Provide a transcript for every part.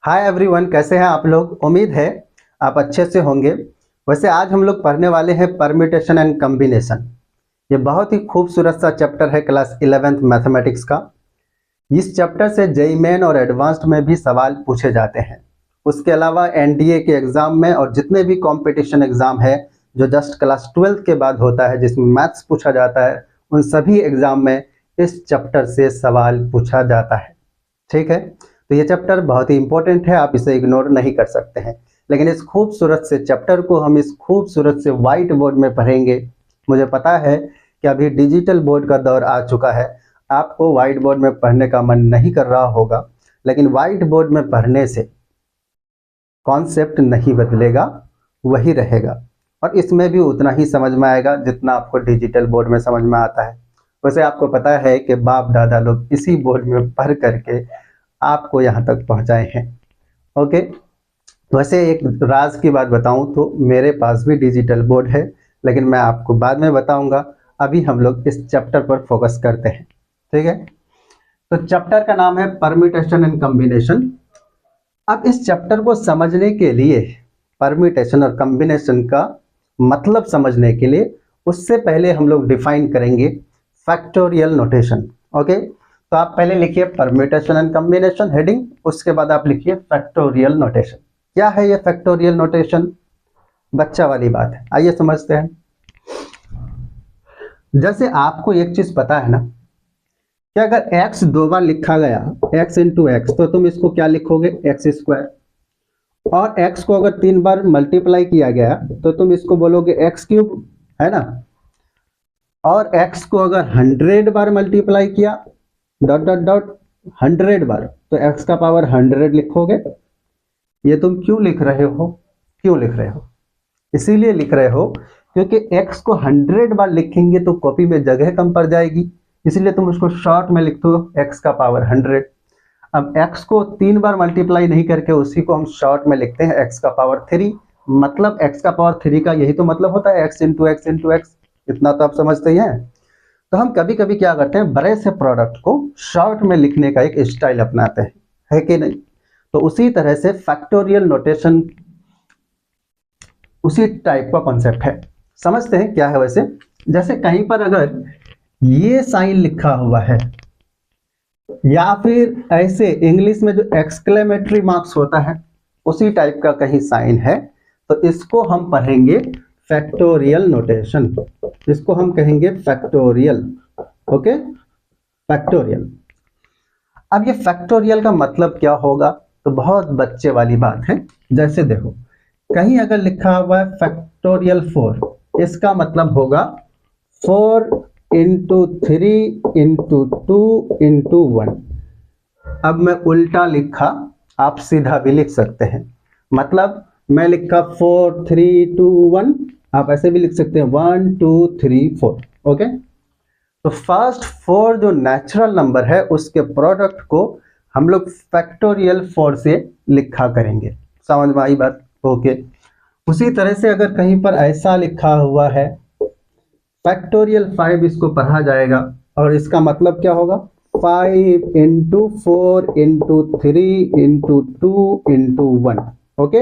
Hi everyone, कैसे हैं आप लोग। उम्मीद है आप अच्छे से होंगे। वैसे आज हम लोग पढ़ने वाले हैं परम्यूटेशन एंड कॉम्बिनेशन। ये बहुत ही खूबसूरत सा चैप्टर है क्लास 11th मैथमेटिक्स का। इस चैप्टर से जेईई मेन और एडवांस्ड में भी सवाल पूछे जाते हैं। उसके अलावा एनडीए के एग्ज़ाम में और जितने भी कंपटीशन एग्ज़ाम है जो जस्ट क्लास 12th के बाद होता है, जिसमें मैथ्स पूछा जाता है, उन सभी एग्ज़ाम में इस चैप्टर से सवाल पूछा जाता है। ठीक है, तो ये चैप्टर बहुत ही इंपॉर्टेंट है, आप इसे इग्नोर नहीं कर सकते हैं। लेकिन इस खूबसूरत से चैप्टर को हम इस खूबसूरत से वाइट बोर्ड में पढ़ेंगे। मुझे पता है कि अभी डिजिटल बोर्ड का दौर आ चुका है, आपको वाइट बोर्ड में पढ़ने का मन नहीं कर रहा होगा, लेकिन वाइट बोर्ड में पढ़ने से कॉन्सेप्ट नहीं बदलेगा, वही रहेगा और इसमें भी उतना ही समझ में आएगा जितना आपको डिजिटल बोर्ड में समझ में आता है। वैसे आपको पता है कि बाप दादा लोग इसी बोर्ड में पढ़ करके आपको यहाँ तक पहुँचाए हैं। ओके, वैसे एक राज की बात बताऊँ तो मेरे पास भी डिजिटल बोर्ड है, लेकिन मैं आपको बाद में बताऊँगा। अभी हम लोग इस चैप्टर पर फोकस करते हैं। ठीक है, तो चैप्टर का नाम है परम्यूटेशन एंड कॉम्बिनेशन। अब इस चैप्टर को समझने के लिए, परम्यूटेशन और कॉम्बिनेशन का मतलब समझने के लिए, उससे पहले हम लोग डिफाइन करेंगे फैक्टोरियल नोटेशन। ओके, तो आप पहले लिखिए परम्यूटेशन एंड कॉम्बिनेशन हेडिंग, उसके बाद आप लिखिए फैक्टोरियल नोटेशन। क्या है ये फैक्टोरियल नोटेशन? बच्चा वाली बात है, आइए समझते हैं। जैसे आपको एक चीज पता है ना कि अगर x दो बार लिखा गया, x इंटू एक्स, तो तुम इसको क्या लिखोगे? X square. और x को अगर 3 बार मल्टीप्लाई किया गया तो तुम इसको बोलोगे एक्स क्यूब, है ना। और x को अगर 100 बार मल्टीप्लाई किया, डॉट डॉट डॉट 100 बार, तो x का पावर 100 लिखोगे। ये तुम क्यों लिख रहे हो? क्यों लिख रहे हो? इसीलिए लिख रहे हो क्योंकि x को 100 बार लिखेंगे तो कॉपी में जगह कम पड़ जाएगी, इसलिए तुम उसको शॉर्ट में लिख दो x का पावर 100। अब x को 3 बार मल्टीप्लाई नहीं करके उसी को हम शॉर्ट में लिखते हैं x का पावर 3। मतलब x का पावर 3 का यही तो मतलब होता है x into x into x. इतना तो आप समझते ही हैं। तो हम कभी कभी क्या करते हैं, बड़े से प्रोडक्ट को शॉर्ट में लिखने का एक स्टाइल अपनाते हैं, है कि नहीं। तो उसी तरह से फैक्टोरियल नोटेशन उसी टाइप का कॉन्सेप्ट है। समझते हैं क्या है। वैसे जैसे कहीं पर अगर ये साइन लिखा हुआ है, या फिर ऐसे इंग्लिश में जो एक्सक्लेमेटरी मार्क्स होता है उसी टाइप का कहीं साइन है, तो इसको हम पढ़ेंगे फैक्टोरियल नोटेशन। इसको हम कहेंगे फैक्टोरियल। Okay, factorial. अब ये फैक्टोरियल का मतलब क्या होगा? तो बहुत बच्चे वाली बात है। जैसे देखो, कहीं अगर लिखा हुआ है फैक्टोरियल 4, इसका मतलब होगा 4 इंटू 3 इंटू 2 इंटू 1। अब मैं उल्टा लिखा, आप सीधा भी लिख सकते हैं। मतलब मैं लिखा 4 3 2 1, आप ऐसे भी लिख सकते हैं 1 2 3 4। ओके, तो फर्स्ट 4 जो नेचुरल नंबर है उसके प्रोडक्ट को हम लोग फैक्टोरियल 4 से लिखा करेंगे। समझ में आई बात? ओके, उसी तरह से अगर कहीं पर ऐसा लिखा हुआ है फैक्टोरियल 5, इसको पढ़ा जाएगा और इसका मतलब क्या होगा? 5 into 4 into 3 into 2 into 1। Okay,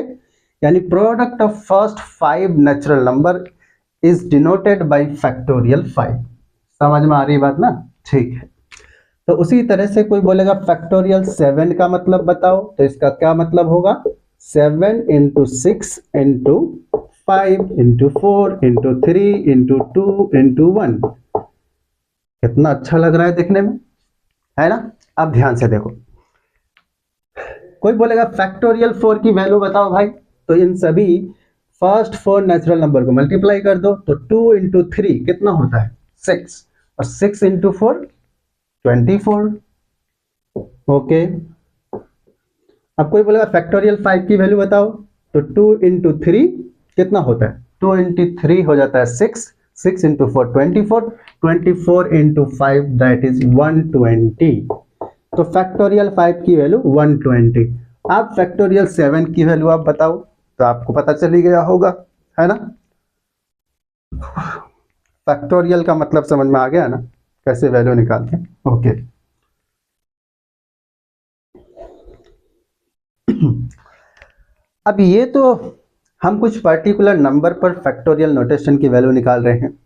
यानी product of first 5 natural number is denoted by factorial 5। समझ में आ रही बात ना? ठीक है, तो उसी तरह से कोई बोलेगा फैक्टोरियल 7 का मतलब बताओ, तो इसका क्या मतलब होगा? 7 into 6 into 5 into 4 into 3 into 2 into 1। कितना अच्छा लग रहा है देखने में, है ना। अब ध्यान से देखो, कोई बोलेगा फैक्टोरियल 4 की वैल्यू बताओ भाई, तो इन सभी फर्स्ट 4 नेचुरल नंबर को मल्टीप्लाई कर दो, तो 2 इंटू 3 कितना होता है? 6, और 6 इंटू 4 24। ओके, अब कोई बोलेगा फैक्टोरियल 5 की वैल्यू बताओ, तो 2 इंटू 3 कितना होता है? 2 इंटू 3 हो जाता है 6, 6 इंटू 4 24, 24 इंटू 5 दैट इज 120। तो फैक्टोरियल 5 की वैल्यू 120। अब फैक्टोरियल 7 की वैल्यू आप बताओ, तो आपको पता चली गया होगा, है ना। फैक्टोरियल का मतलब समझ में आ गया ना, कैसे वैल्यू निकालते हैं। ओके, अब ये तो हम कुछ पर्टिकुलर नंबर पर फैक्टोरियल नोटेशन की वैल्यू निकाल रहे हैं।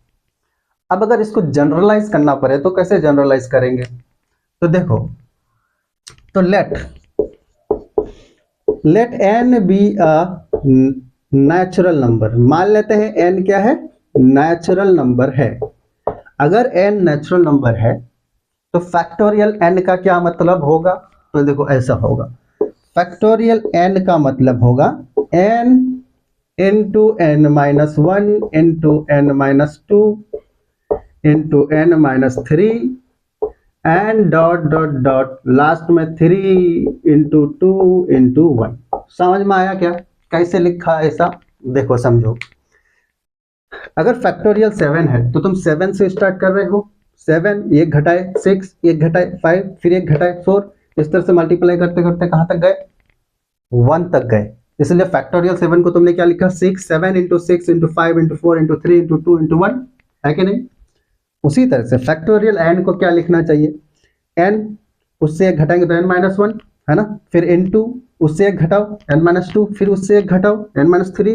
अब अगर इसको जनरलाइज करना पड़े तो कैसे जनरलाइज करेंगे? तो देखो, तो let n be a natural number. मान लेते हैं n क्या है? नेचुरल नंबर है। अगर n नेचुरल नंबर है तो फैक्टोरियल n का क्या मतलब होगा? तो देखो ऐसा होगा, फैक्टोरियल n का मतलब होगा n into n minus one into n minus two into n minus three and dot dot dot last में 3 इंटू टू इंटू वन। समझ में आया क्या कैसे लिखा ऐसा? देखो समझो, अगर फैक्टोरियल 7 है तो तुम 7 से स्टार्ट कर रहे हो, 7 एक घटाए 6, एक घटाए 5, फिर एक घटाए 4, इस तरह से मल्टीप्लाई करते करते कहां तक गए? 1 तक गए। इसलिए फैक्टोरियल 7 को तुमने क्या लिखा? 6, 7 into 6 into 5 into 4 into 3 into 2 into 1, है कि नहीं? उसी तरह से फैक्टोरियल n को क्या लिखना चाहिए? n उससे एक घटाएंगे तो n माइनस वन, है ना? फिर इनटू उससे एक घटाओ n माइनस टू, फिर उससे एक घटाओ n माइनस थ्री,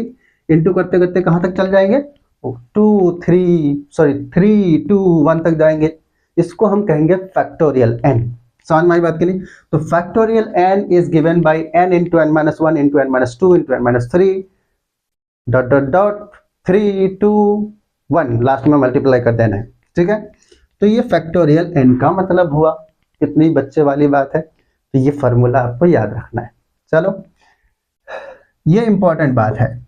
इंटू करते करते कहां तक चल जाएंगे? 3 2 1 तक जाएंगे। इसको हम कहेंगे फैक्टोरियल n। समझ में आई बात की नहीं? तो factorial n is given by n into n minus one into n minus two into n minus three dot dot dot 3 2 1 last में मल्टीप्लाई कर देना है। ठीक है, तो ये फैक्टोरियल n का मतलब हुआ। कितनी बच्चे वाली बात है, तो ये फॉर्मूला आपको याद रखना है। चलो, ये इंपॉर्टेंट बात है।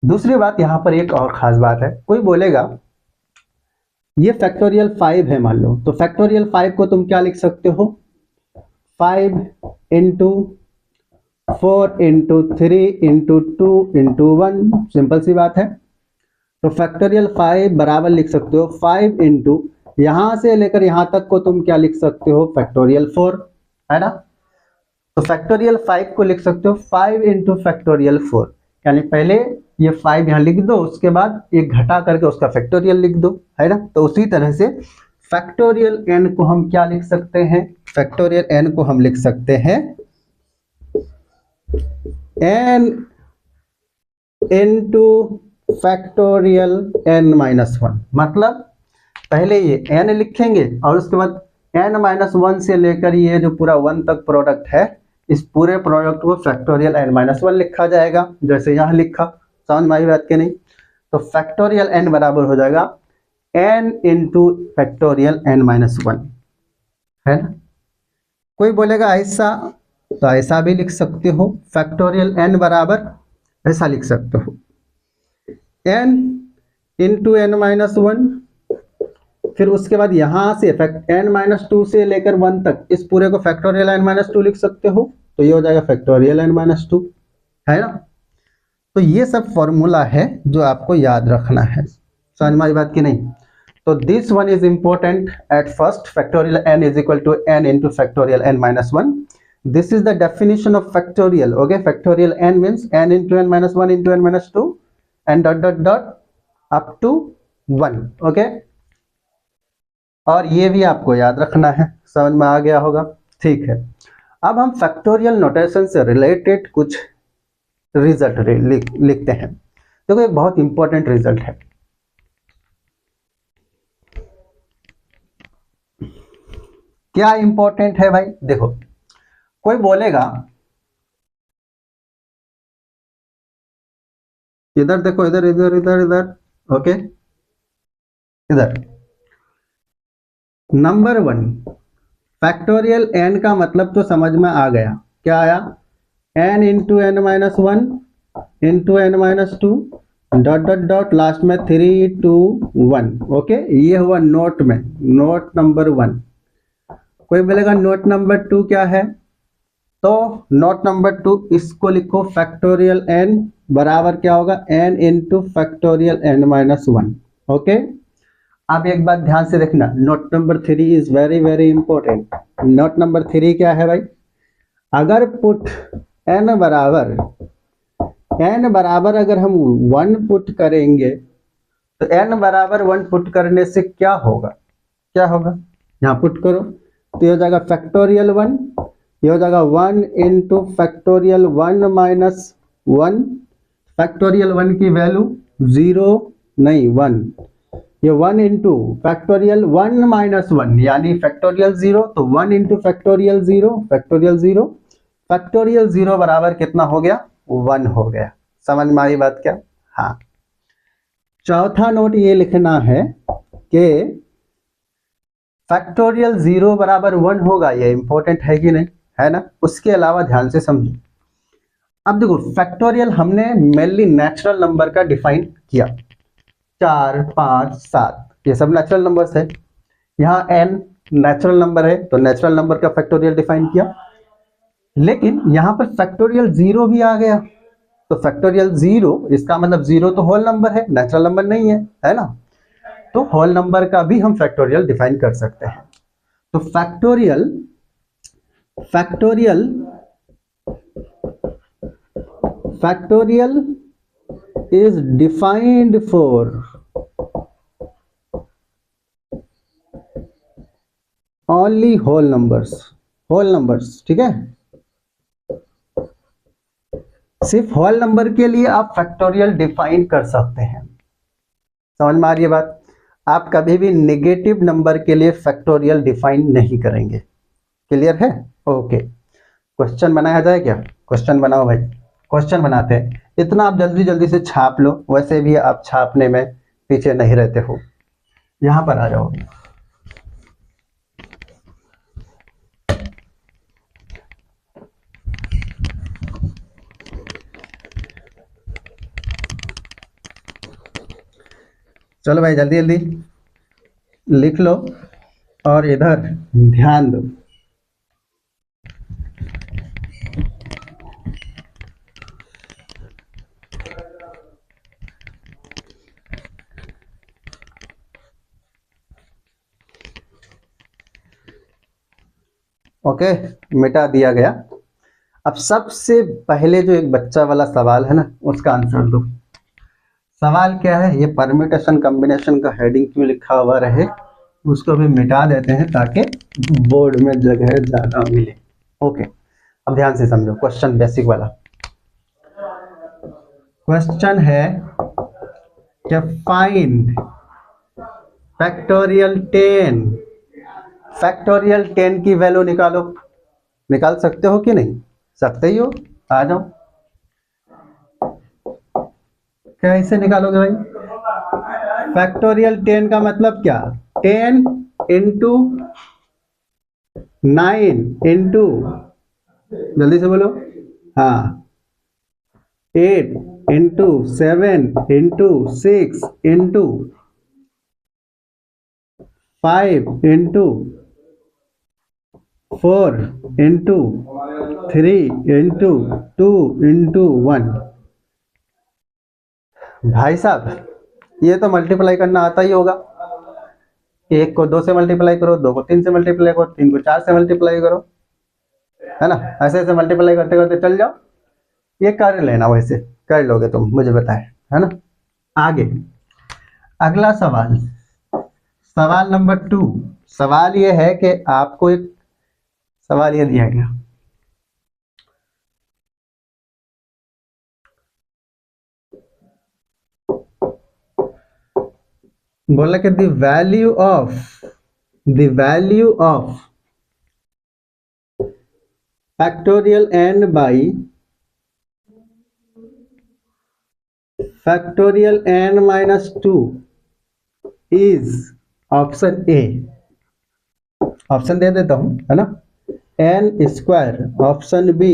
दूसरी बात, यहां पर एक और खास बात है। कोई बोलेगा ये फैक्टोरियल 5 है मान लो, तो फैक्टोरियल 5 को तुम क्या लिख सकते हो? 5 into 4 into 3 into 2 into 1। Simple सी बात है। तो फैक्टोरियल 5 बराबर लिख सकते हो 5 इंटू यहां से लेकर यहां तक को तुम क्या लिख सकते हो? फैक्टोरियल 4, है ना? तो फैक्टोरियल 5 को लिख सकते हो 5 इंटू फैक्टोरियल 4, यानी पहले ये 5 यहां लिख दो, उसके बाद एक घटा करके उसका फैक्टोरियल लिख दो, है ना? तो उसी तरह से फैक्टोरियल n को हम क्या लिख सकते हैं? फैक्टोरियल n को हम लिख सकते हैं n into factorial n minus one. मतलब पहले ये n लिखेंगे और उसके बाद n माइनस वन से लेकर ये जो पूरा 1 तक प्रोडक्ट है, इस पूरे प्रोडक्ट को फैक्टोरियल n माइनस वन लिखा जाएगा, जैसे यहाँ लिखा। समझ में आई बात के नहीं? तो फैक्टोरियल n बराबर हो जाएगा n into factorial n minus one, है ना? कोई बोलेगा ऐसा, तो ऐसा भी लिख सकते हो। फैक्टोरियल n बराबर ऐसा लिख सकते हो n into n minus one, फिर उसके बाद यहां से n माइनस टू से लेकर 1 तक इस पूरे को फैक्टोरियल n माइनस टू लिख सकते हो, तो ये हो जाएगा फैक्टोरियल n माइनस टू, है ना? तो ये सब फॉर्मूला है जो आपको याद रखना है। समझ में आई बात की नहीं? तो this one is important at first, factorial n is equal to n into factorial n minus one. This is the definition of factorial. Okay, factorial n means n into n minus one into n minus two and dot dot dot up to 1। Okay, और ये भी आपको याद रखना है। समझ में आ गया होगा? ठीक है, अब हम फैक्टोरियल नोटेशन से रिलेटेड कुछ रिजल्ट लिखते हैं। देखो, एक बहुत इंपॉर्टेंट रिजल्ट है। क्या इंपॉर्टेंट है भाई? देखो, कोई बोलेगा, इधर देखो, इधर इधर इधर इधर, ओके, इधर नंबर 1 फैक्टोरियल n का मतलब तो समझ में आ गया। क्या आया? n into n minus one into n minus to dot dot dot last में 3 2 1। ओके, ये हुआ नोट में, नोट नंबर 1। कोई बोलेगा नोट नंबर 2 क्या है? तो नोट नंबर 2 इसको लिखो फैक्टोरियल n बराबर क्या होगा? n into factorial n minus one. Okay, अब एक बात ध्यान से देखना, note number 3 is very very important. Note number 3 क्या है भाई? अगर पुट n बराबर अगर हम 1 पुट करेंगे तो n बराबर 1 पुट करने से क्या होगा? क्या होगा? यहाँ पुट करो तो ये हो जाएगा फैक्टोरियल 1 ये हो जाएगा 1 इंटू फैक्टोरियल 1 माइनस 1, फैक्टोरियल 1 की वैल्यू 0 नहीं 1, ये 1 इंटू फैक्टोरियल 1 माइनस 1 यानी फैक्टोरियल 0, तो 1 इंटू फैक्टोरियल 0, फैक्टोरियल 0, फैक्टोरियल 0 बराबर कितना हो गया, 1 हो गया। समझ में आई बात क्या? हाँ। चौथा नोट ये लिखना है कि फैक्टोरियल 0 बराबर 1 होगा, ये इंपॉर्टेंट है कि नहीं, है ना? उसके अलावा ध्यान से समझो। अब देखो फैक्टोरियल हमने मेनली नेचुरल नंबर का डिफाइन किया, 4, 5, 7 ये सब नेचुरल नंबर्स है। यहाँ n नेचुरल नंबर है तो नेचुरल नंबर का फैक्टोरियल डिफाइन किया, लेकिन यहाँ पर फैक्टोरियल 0 भी आ गया, तो फैक्टोरियल 0 इसका मतलब 0 तो होल नंबर है, नेचुरल नंबर नहीं है ना? तो होल नंबर का भी हम फैक्टोरियल डिफाइन कर सकते हैं। तो factorial is defined for only whole numbers, ठीक है? सिर्फ होल नंबर के लिए आप फैक्टोरियल डिफाइन कर सकते हैं। समझ में आ रही है बात? आप कभी भी नेगेटिव नंबर के लिए फैक्टोरियल डिफाइन नहीं करेंगे। क्लियर है? ओके। क्वेश्चन बनाया जाए क्या? क्वेश्चन बनाओ भाई, क्वेश्चन बनाते हैं। इतना आप जल्दी जल्दी से छाप लो, वैसे भी आप छापने में पीछे नहीं रहते हो। यहां पर आ जाओ। चलो भाई जल्दी जल्दी लिख लो और इधर ध्यान दो। ओके, मिटा दिया गया। अब सबसे पहले जो एक बच्चा वाला सवाल है ना, उसका आंसर दो। सवाल क्या है? ये परम्यूटेशन कॉम्बिनेशन का हेडिंग क्यों लिखा हुआ रहे, उसको भी मिटा देते हैं ताकि बोर्ड में जगह ज्यादा मिले। ओके, अब ध्यान से समझो क्वेश्चन, बेसिक वाला क्वेश्चन है कि फाइंड फैक्टोरियल 10, फैक्टोरियल 10 की वैल्यू निकालो। निकाल सकते हो कि नहीं? सकते ही हो, आ जाओ। कैसे निकालोगे भाई? फैक्टोरियल 10 का मतलब क्या? 10 इंटू 9 इंटू, जल्दी से बोलो, हाँ, 8 into 7 into 6 into 5 into 4 into 3 into 2 into 1। भाई साहब ये तो मल्टीप्लाई करना आता ही होगा। 1 को 2 से मल्टीप्लाई करो, 2 को 3 से मल्टीप्लाई करो, 3 को 4 से मल्टीप्लाई करो, है ना? ऐसे ऐसे मल्टीप्लाई करते करते चल जाओ, ये कर लेना, वैसे कर लोगे तुम, मुझे बताए, है ना? आगे अगला सवाल, सवाल नंबर 2। सवाल ये है कि आपको एक सवाल ये दिया गया, बोला कि the value of factorial n by factorial n minus 2 is option A. Option दे देता हूं, है ना? n square, option B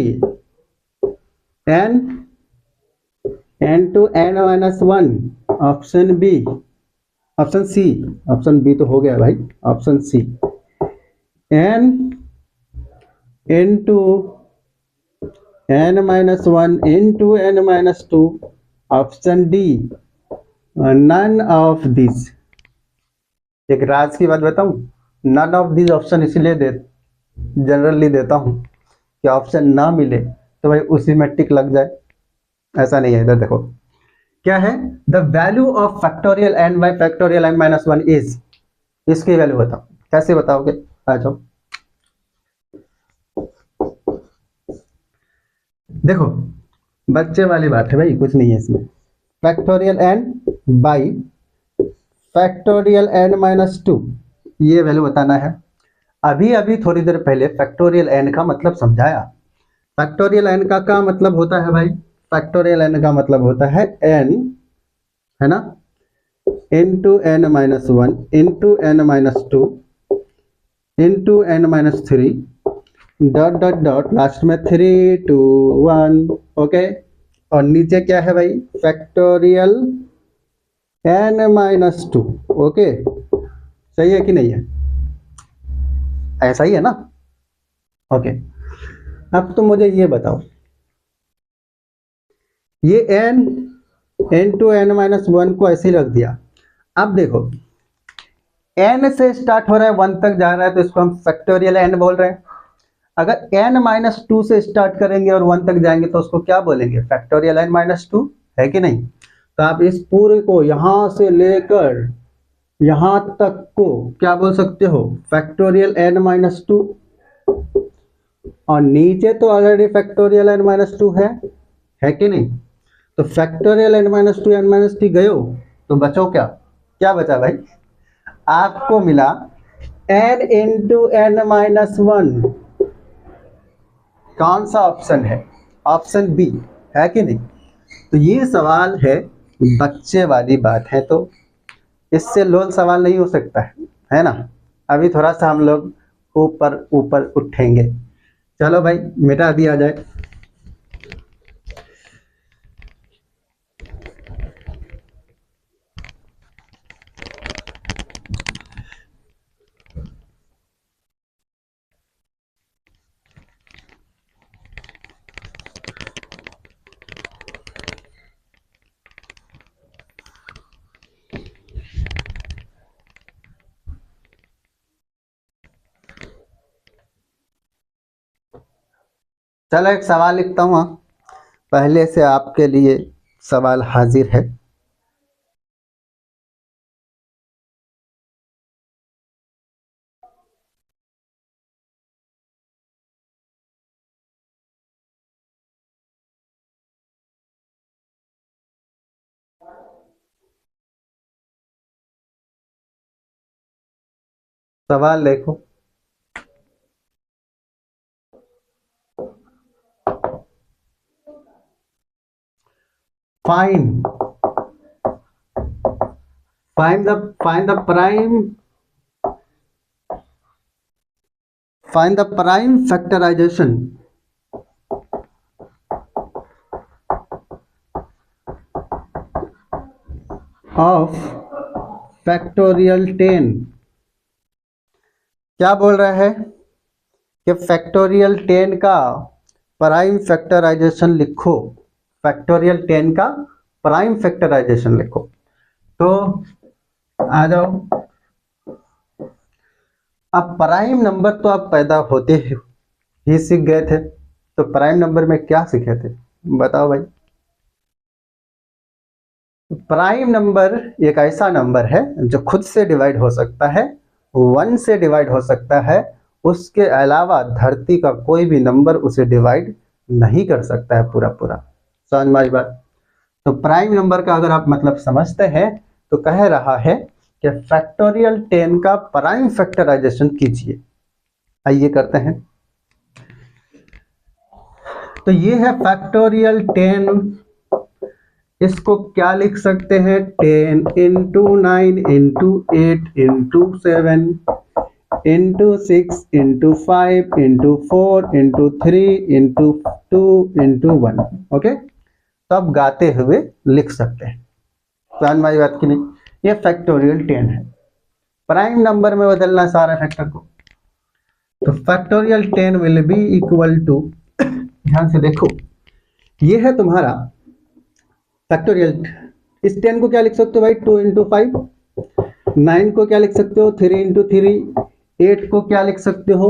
n to n minus 1, option B, option C, option B तो हो गया भाई, option C n into n minus 1 into n minus 2, option D none of this. एक राज की बात बताऊं, नन ऑफ दिस ऑप्शन इसलिए जनरली देता हूं कि ऑप्शन ना मिले तो भाई उसी में टिक लग जाए, ऐसा नहीं है। इधर देखो क्या है, the value of factorial n by factorial n minus 1 is, इसकी वैल्यू बताओ। कैसे बताओगे? आ जाओ। देखो बच्चे वाली बात है भाई, कुछ नहीं है इसमें। Factorial n by factorial n minus two, ये वैल्यू बताना है। अभी अभी थोड़ी देर पहले फैक्टोरियल एन का मतलब समझाया। फैक्टोरियल एन का क्या मतलब होता है भाई? फैक्टोरियल एन का मतलब होता है एन, है ना, into n minus one into n minus two into n minus three dot dot dot last में 3 2 1। ओके, और नीचे क्या है भाई? Factorial n minus two. Okay, सही है कि नहीं है? ऐसा ही है ना? ओके, अब तुम मुझे ये बताओ, ये n n to n minus one को ऐसे ही रख दिया। अब देखो एन से स्टार्ट हो रहा है, वन तक जा रहा है, तो इसको हम फैक्टोरियल एन बोल रहे हैं। अगर एन माइनस टू से स्टार्ट करेंगे और वन तक जाएंगे तो उसको क्या बोलेंगे? फैक्टोरियल एन माइनस टू, है कि नहीं? तो आप इस पूरे को यहां से लेकर यहां तक को क्या बोल सकते हो? Factorial n minus two. और नीचे तो already factorial n minus two है कि नहीं? तो factorial n minus two n minus टी गयो, तो बचो क्या? क्या बचा भाई? आपको मिला n into n minus one. कौन सा ऑप्शन है? ऑप्शन बी, है कि नहीं? तो ये सवाल है, बच्चे वाली बात है, तो इससे लोल सवाल नहीं हो सकता है ना? अभी थोड़ा सा हम लोग ऊपर ऊपर उठेंगे। चलो भाई मिटा दिया जाए। चलो एक सवाल लिखता हूँ, पहले से आपके लिए सवाल हाजिर है। सवाल देखो, find find the prime factorisation of factorial 10। क्या बोल रहा है कि फैक्टोरियल 10 का प्राइम फैक्टराइजेशन लिखो। फैक्टोरियल 10 का प्राइम फैक्टराइजेशन लिखो। तो आ जाओ, अब प्राइम नंबर तो आप पैदा होते ही सीख गए थे, तो प्राइम नंबर में क्या सीखे थे बताओ भाई? प्राइम नंबर एक ऐसा नंबर है जो खुद से डिवाइड हो सकता है, वन से डिवाइड हो सकता है, उसके अलावा धरती का कोई भी नंबर उसे डिवाइड नहीं कर सकता है पूरा पूरा। समझ में आई बात? तो प्राइम नंबर का अगर आप मतलब समझते हैं, तो कह रहा है कि फैक्टोरियल 10 का प्राइम फैक्टराइजेशन कीजिए। आइए करते हैं। तो ये है फैक्टोरियल 10। इसको क्या लिख सकते हैं? 10 into 9 into 8 into 7 into 6 into 5 into 4 into 3 into 2 into 1। Okay, तो आप गाते हुए लिख सकते हैं। समझ में आई बात की नहीं? ये फैक्टोरियल 10 है। प्राइम नंबर में बदलना सारा फैक्टर को, तो factorial 10 will be equal to, ध्यान से देखो, ये है तुम्हारा फैक्टोरियल। इस 10 को क्या लिख सकते हो भाई? 2 इंटू 5। 9 को क्या लिख सकते हो? 3 इंटू 3। 8 को क्या लिख सकते हो?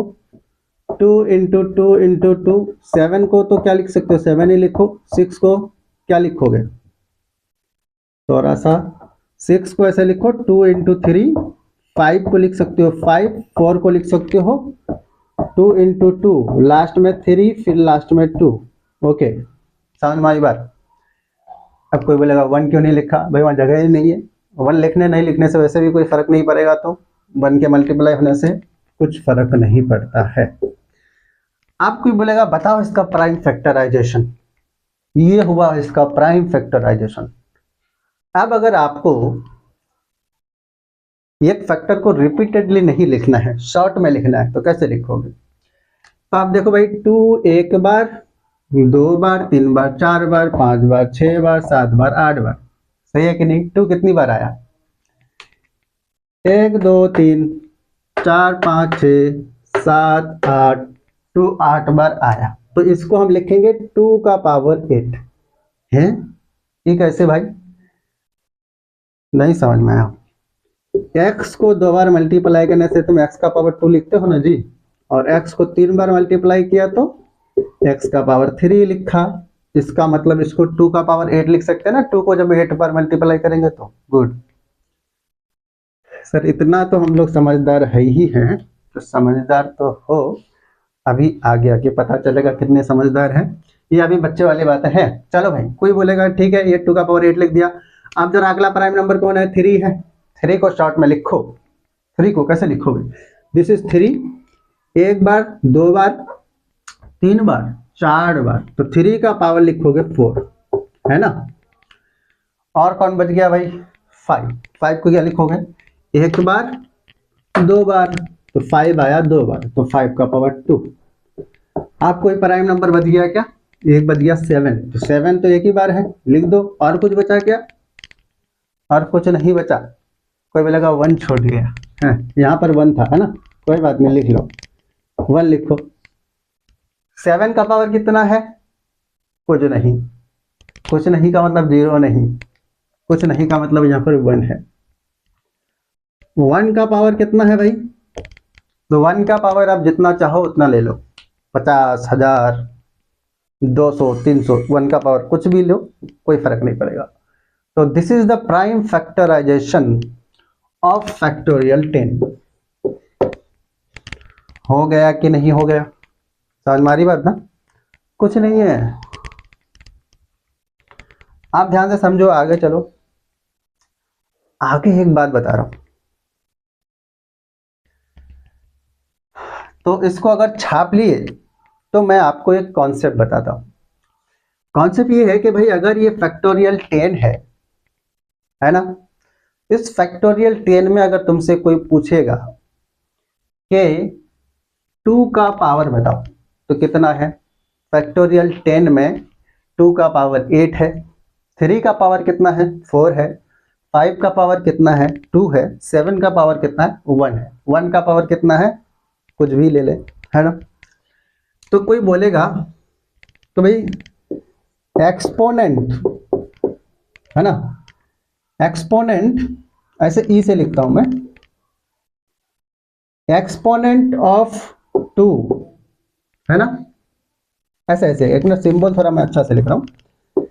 2 इंटू 2 इंटू 2। 7 को तो क्या लिख सकते हो? 7 ही लिखो। 6 को क्या लिखोगे? थोड़ा सा 6 को ऐसे लिखो 2 इंटू 3। 5 को लिख सकते हो 5। 4 को लिख सकते हो 2 इंटू 2, लास्ट में 3 फिर लास्ट में 2। ओके, समझ में आई बात। अब कोई बोलेगा 1 क्यों नहीं लिखा, भाई वहाँ जगह ही नहीं है। 1 लिखने नहीं लिखने से वैसे भी कोई फर्क नहीं पड़ेगा, तो 1 के मल्टीप्लाई होने से कुछ फर्क नहीं पड़ता है। आप कोई बोलेगा बताओ इसका प्राइम फैक्टराइजेशन, ये हुआ इसका प्राइम फैक्टराइजेशन। अब अगर आपको एक फैक्टर को रिपीटेडली नहीं लिखना है, शॉर्ट में लिखना है, तो कैसे लिखोगे? तो आप देखो भाई, 2 एक बार, 2 बार, 3 बार, 4 बार, 5 बार, 6 बार, 7 बार, 8 बार, सही है कि नहीं? 2 कितनी बार आया? 1 2 3 4 5 6 7 8, 2 8 बार आया, तो इसको हम लिखेंगे 2 का पावर 8 है। ये कैसे भाई? नहीं समझ में आया? x को 2 बार मल्टीप्लाई करने से तुम x का पावर 2 लिखते हो ना जी, और x को 3 बार मल्टीप्लाई किया तो x का पावर 3 लिखा। इसका मतलब इसको 2 का पावर 8 लिख सकते हैं ना, 2 को जब 8 बार मल्टीप्लाई करेंगे तो। गुड सर, इतना तो हम लोग समझदार है ही हैं, तो समझदार तो हो, अभी आगे आगे पता चलेगा कितने समझदार हैं। ये अभी बच्चे वाली बातें हैं। चलो भाई, कोई बोलेगा ठीक है ये 2 का पावर 8 लिख दिया। अब जरा अगला प्राइम नंबर कौन है? 3 है। 3 को शॉर्ट में लिखो। 3 को कैसे लिखोगे? दिस इज 3, 1 बार, 2 बार, 3 बार, 4 बार, तो 3 का पावर लिखोगे 4, है ना। और कौन बच गया भाई? 5। 5 को क्या लिखोगे? 1 बार, 2 बार, तो 5 आया 2 बार, तो 5 का पावर 2। आप कोई प्राइम नंबर बच गया क्या? एक बच गया 7, तो 7 तो एक ही बार है, लिख दो। और कुछ बचा क्या? और कुछ नहीं बचा। कोई बोलेगा 1 छोड़ गया है, यहाँ पर 1 था, है ना, कोई बात नहीं, लिख लो 1 लिखो। 7 का पावर कितना है? कुछ नहीं। कुछ नहीं का मतलब 0 नहीं, कुछ नहीं का मतलब यहाँ पर 1 है। 1 का पावर कितना है भाई? तो 1 का पावर आप जितना चाहो उतना ले लो, 50, 1000, 200, 300, 1 का पावर कुछ भी लो, कोई फर्क नहीं पड़ेगा। तो this is the prime factorisation of factorial 10। हो गया कि नहीं हो गया? समझ मारी बात ना? कुछ नहीं है, आप ध्यान से समझो, आगे चलो। आगे एक बात बता रहा हूं, तो इसको अगर छाप लिए तो मैं आपको एक कॉन्सेप्ट बताता हूं। कॉन्सेप्ट ये है कि भाई अगर ये फैक्टोरियल 10 है ना, इस फैक्टोरियल 10 में अगर तुमसे कोई पूछेगा कि 2 का पावर बताओ, तो कितना है? फैक्टोरियल 10 में 2 का पावर 8 है, 3 का पावर कितना है? 4 है, 5 का पावर कितना है? 2 है, 7 का पावर कितना है? 1 है, 1 का पावर कितना है? कुछ भी ले ले, है ना। तो कोई बोलेगा तो भाई एक्सपोनेंट, है ना, एक्सपोनेंट ऐसे ई से लिखता हूं मैं, एक्सपोनेंट ऑफ 2, है ना, ऐसे ऐसे एक मिनट, सिंबल थोड़ा मैं अच्छा से लिख रहा हूं।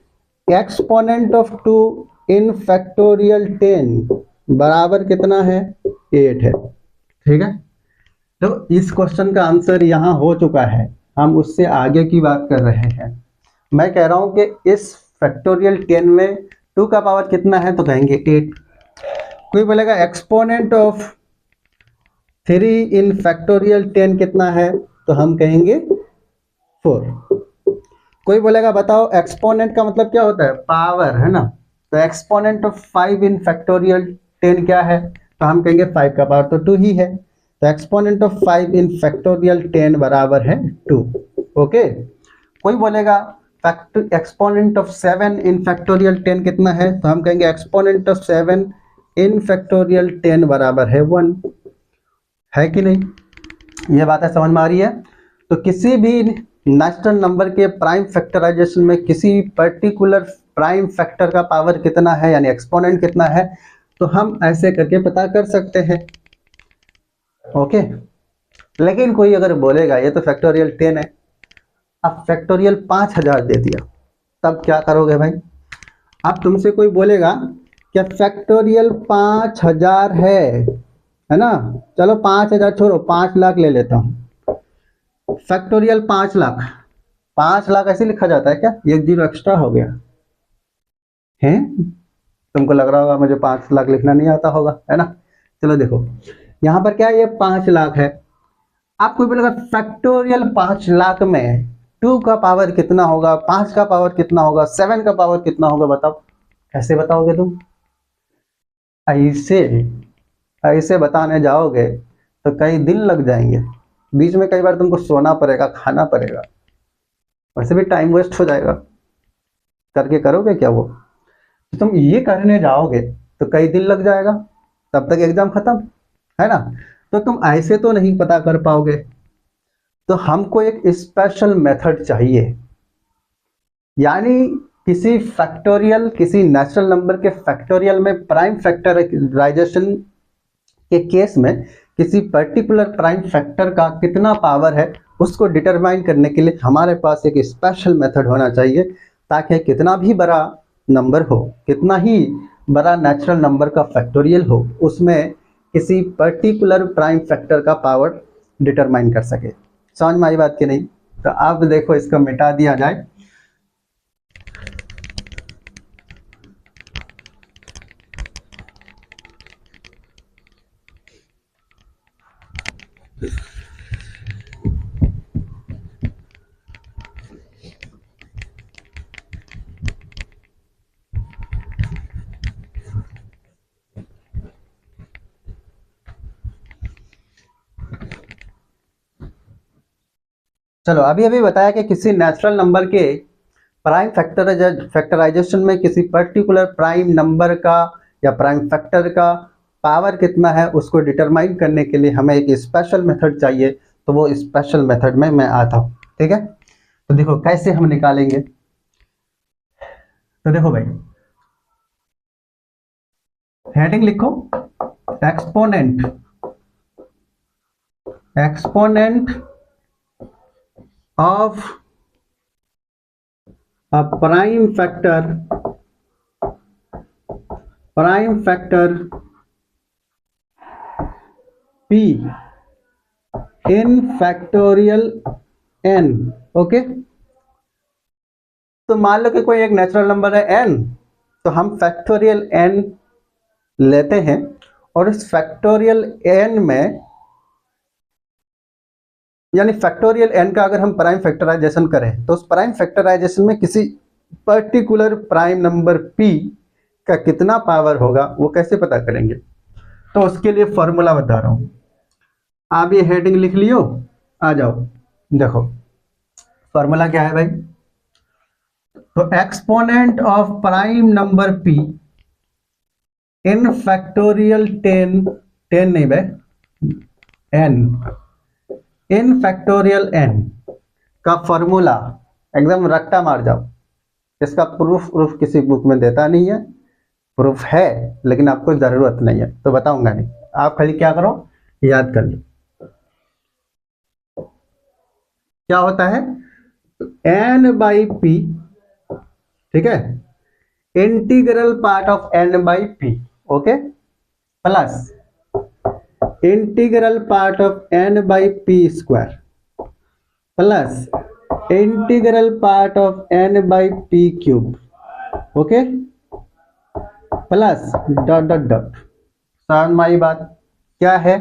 एक्सपोनेंट ऑफ 2 इन फैक्टोरियल 10 बराबर कितना है? 8 है, ठीक है। तो इस क्वेश्चन का आंसर यहाँ हो चुका है, हम उससे आगे की बात कर रहे हैं। मैं कह रहा हूं कि इस फैक्टोरियल 10 में 2 का पावर कितना है, तो कहेंगे 8। कोई बोलेगा एक्सपोनेंट ऑफ 3 इन फैक्टोरियल 10 कितना है, तो हम कहेंगे 4। कोई बोलेगा बताओ एक्सपोनेंट का मतलब क्या होता है? पावर, है ना। तो एक्सपोनेंट ऑफ 5 इन फैक्टोरियल 10 क्या है, तो हम कहेंगे 5 का पावर तो 2 ही है, तो एक्सपोनेंट ऑफ 5 इन फैक्टोरियल 10 बराबर है 2। ओके। कोई बोलेगा एक्सपोनेंट ऑफ 7 इन फैक्टोरियल 10 कितना है, तो हम कहेंगे एक्सपोनेंट ऑफ 7 इन फैक्टोरियल 10 बराबर है 1, है कि नहीं? ये बात है, समझ में आ रही है? तो किसी भी नेचुरल नंबर के प्राइम फैक्टराइजेशन में किसी पर्टिकुलर प्राइम फैक्टर का पावर कितना है, यानी एक्सपोनेंट कितना है, तो हम ऐसे करके पता कर सकते हैं। ओके। लेकिन कोई अगर बोलेगा ये तो फैक्टोरियल 10 है, अब फैक्टोरियल 5000 दे दिया, तब क्या करोगे भाई? अब तुमसे कोई बोलेगा क्या फैक्टोरियल 5000 है ना, चलो 5000 छोड़ो, 5 लाख ले लेता हूं। फैक्टोरियल 5 लाख, 5 लाख ऐसे लिखा जाता है क्या? एक जीरो एक्स्ट्रा हो गया है। तुमको लग रहा होगा मुझे 5 लाख लिखना नहीं आता होगा, है ना। चलो देखो यहाँ पर क्या है, ये 5 लाख है। आपको बोलेगा फैक्टोरियल 5 लाख में 2 का पावर कितना होगा, 5 का पावर कितना होगा, 7 का पावर कितना होगा, बताओ। कैसे बताओगे तुम? ऐसे ऐसे बताने जाओगे तो कई दिन लग जाएंगे, बीच में कई बार तुमको सोना पड़ेगा, खाना पड़ेगा, वैसे भी टाइम वेस्ट हो जाएगा। करके करोगे क्या वो? तो तुम ये करने जाओगे तो कई दिन लग जाएगा, तब तक एग्जाम खत्म, है ना। तो तुम ऐसे तो नहीं पता कर पाओगे, तो हमको एक स्पेशल मेथड चाहिए। यानी किसी फैक्टोरियल, किसी नेचुरल नंबर के फैक्टोरियल में प्राइम फैक्टराइजेशन के केस में किसी पर्टिकुलर प्राइम फैक्टर का कितना पावर है उसको डिटरमाइन करने के लिए हमारे पास एक स्पेशल मेथड होना चाहिए, ताकि कितना भी बड़ा नंबर हो, कितना ही बड़ा नेचुरल नंबर का फैक्टोरियल हो, उसमें किसी पर्टिकुलर प्राइम फैक्टर का पावर डिटरमाइन कर सके। समझ में आई बात की नहीं? तो अब देखो इसको मिटा दिया जाए। चलो अभी अभी बताया कि किसी नेचुरल नंबर के प्राइम फैक्टराइजेशन में किसी पर्टिकुलर प्राइम नंबर का या प्राइम फैक्टर का पावर कितना है उसको डिटरमाइन करने के लिए हमें एक स्पेशल मेथड चाहिए। तो वो स्पेशल मेथड में मैं आता हूँ, ठीक है। तो देखो कैसे हम निकालेंगे। तो देखो भाई, हेडिंग लिखो, exponent of a prime factor p in factorial n। Okay, तो मान लो कि कोई एक नेचुरल नंबर है n, तो हम फैक्टोरियल n लेते हैं और इस फैक्टोरियल n में, यानी फैक्टोरियल n का अगर हम प्राइम फैक्टराइजेशन करें तो उस प्राइम फैक्टराइजेशन में किसी पर्टिकुलर प्राइम नंबर p का कितना पावर होगा वो कैसे पता करेंगे। तो उसके लिए फॉर्मूला बता रहा हूं, आप ये हेडिंग लिख लियो, आ जाओ। देखो फॉर्मूला क्या है भाई, तो exponent of prime number p in factorial 10 नहीं भाई n, इन फैक्टोरियल n का फॉर्मूला एकदम रट्टा मार जाओ। इसका प्रूफ किसी बुक में देता नहीं है, प्रूफ है लेकिन आपको जरूरत नहीं है तो बताऊंगा नहीं, आप खाली क्या करो, याद कर लो। क्या होता है, n बाई पी, ठीक है, integral part of n by P, okay, plus integral part of n by P square, plus integral part of n by P cube, okay, plus dot dot dot. समझ में आई बात क्या है?